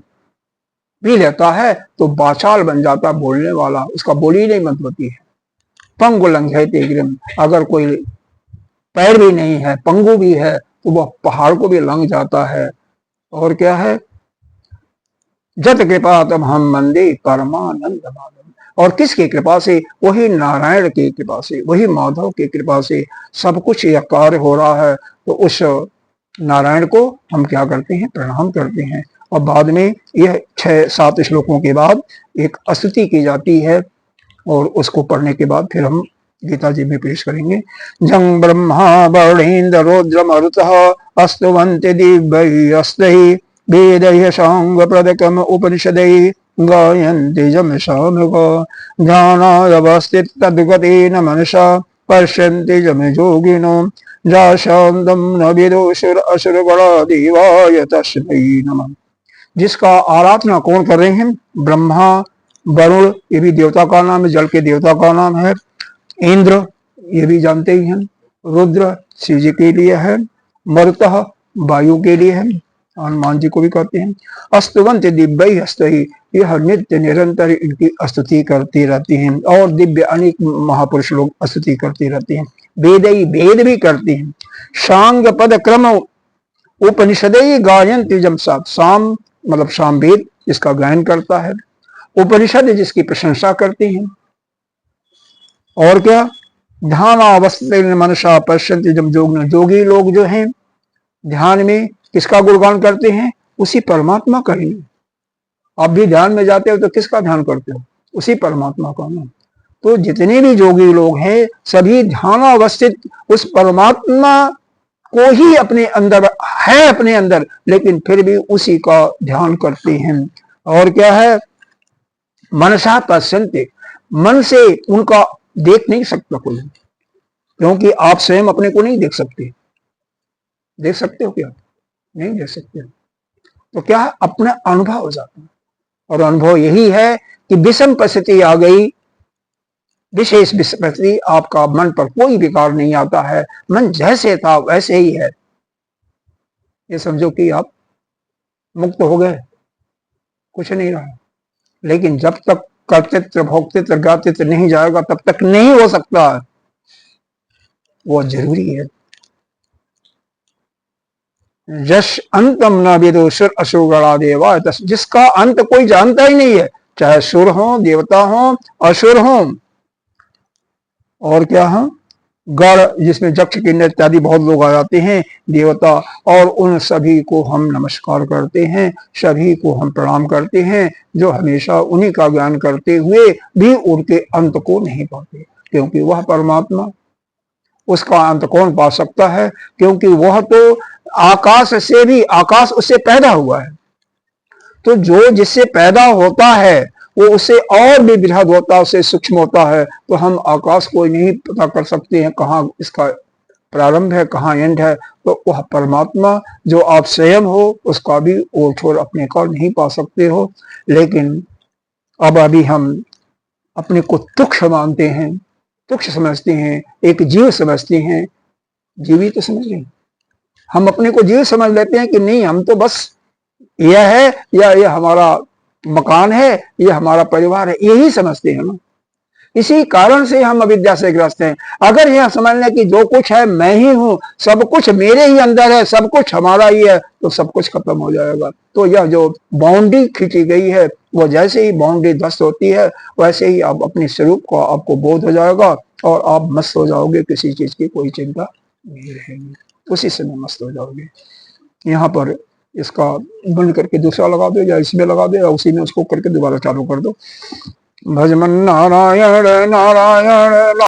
पी लेता है तो बाचाल बन जाता, बोलने वाला, उसका बोली नहीं मत होती है। पंगु लंघयते गिरिम, अगर कोई पैर भी नहीं है, पंगु भी है, तो वह पहाड़ को भी लंघ जाता है। और क्या है? जत कृपा तब हम मंदे परमानंद माधव। और किसकी कृपा से? वही नारायण की कृपा से, वही माधव की कृपा से सब कुछ यह कार्य हो रहा है। तो उस नारायण को हम क्या करते हैं? प्रणाम करते हैं। और बाद में यह 6-7 श्लोकों के बाद एक स्तुति की जाती है, और उसको पढ़ने के बाद फिर हम गीता जी में पेश करेंगे। जंग ब्रह्मा वर्णेन्द्र रौद्र मरुतः अस्तुवन्ति दिव्यैस्तैः वेदैः साङ्गप्रदकम् उपनिषदैः गायन्ति यं सामगाः ध्यानावस्थितद्गतेन मनसा पश्यन्ति यं योगिनो जाशान्तं न विदुषुर असुरगणा देवाय तस्मै नमः। जिसका आराधना कौन कर रहे हैं? ब्रह्मा, वरुण ये भी देवता का नाम है, जल के देवता का नाम है। इंद्र ये भी जानते ही हैं। रुद्र शिव जी के लिए है। मरुतः वायु के लिए है, हनुमान जी को भी कहते हैं। अस्तुवंत दिव्य स्तुति, यह नित्य निरंतर इनकी स्तुति करती रहती हैं। और दिव्य अनेक महापुरुष लोग स्तुति करते रहते हैं। वेदई वेद भी करते हैं। सांग पद क्रम उपनिषदई गायन्ति जम सात, साम मतलब साम वेद इसका गायन करता है, उपनिषद जिसकी प्रशंसा करती हैं। और क्या? ध्यान अवस्थित मनसा पश्यन्ति जम जोगिनो, जोगी लोग जो हैं ध्यान में किसका गुणगान करते हैं? उसी परमात्मा का ही। आप भी ध्यान में जाते हो तो किसका ध्यान करते हो? उसी परमात्मा का ना। तो जितने भी जोगी लोग हैं सभी ध्यान अवस्थित उस परमात्मा को ही अपने अंदर है, अपने अंदर, लेकिन फिर भी उसी का ध्यान करते हैं। और क्या है? मनसा पश्यन्ति, मन से उनका देख नहीं सकता कोई, क्योंकि आप स्वयं अपने को नहीं देख सकते। देख सकते हो क्या? नहीं देख सकते। तो क्या? अपना अनुभव हो जाता है। और अनुभव यही है कि विषम परिस्थिति आ गई, विशेष परिस्थिति, आपका मन पर कोई विकार नहीं आता है, मन जैसे था वैसे ही है। ये समझो कि आप मुक्त हो गए, कुछ नहीं रहा। लेकिन जब तक कर्तृत्व भोक्तृत्व ज्ञातृत्व नहीं जाएगा तब तक नहीं हो सकता है। वो जरूरी है। यश अंतम न विदुषुर असुरगणा देवा, जिसका अंत कोई जानता ही नहीं है, चाहे सुर हो, देवता हो, असुर हो, और क्या हो, गण जिसमें यक्ष किन्नर इत्यादि बहुत लोग आ जाते हैं, देवता, और उन सभी को हम नमस्कार करते हैं, सभी को हम प्रणाम करते हैं, जो हमेशा उन्हीं का ज्ञान करते हुए भी उनके अंत को नहीं पाते, क्योंकि वह परमात्मा, उसका अंत कौन पा सकता है? क्योंकि वह तो आकाश से भी, आकाश उससे पैदा हुआ है। तो जो जिससे पैदा होता है वो उससे और भी बृहद होता है, उससे सूक्ष्म होता है। तो हम आकाश को नहीं पता कर सकते हैं कहाँ इसका प्रारंभ है, कहाँ एंड है। तो वह परमात्मा जो आप स्वयं हो, उसका भी ओर छोर अपने का नहीं पा सकते हो। लेकिन अब अभी हम अपने को तुच्छ मानते हैं, तुच्छ समझते हैं, एक जीव समझते हैं। जीवी तो समझ रहे, हम अपने को जीव समझ लेते हैं कि नहीं, हम तो बस यह है, या यह हमारा मकान है, यह हमारा परिवार है, यही समझते हैं ना। इसी कारण से हम अविद्या से ग्रस्त हैं। अगर यह समझ लें कि जो कुछ है मैं ही हूं, सब कुछ मेरे ही अंदर है, सब कुछ हमारा ही है, तो सब कुछ खत्म हो जाएगा। तो यह जो बाउंड्री खींची गई है, वो जैसे ही बाउंड्री ध्वस्त होती है वैसे ही आप अपने स्वरूप का आपको बोध हो जाएगा, और आप मस्त हो जाओगे, किसी चीज की कोई चिंता नहीं रहेगी, उसी समय मस्त हो जाओगे। यहाँ पर इसका बंद करके दूसरा लगा दो, या इसमें लगा दो, या उसी में उसको करके दोबारा चालू कर दो। भजमन नारायण नारायण।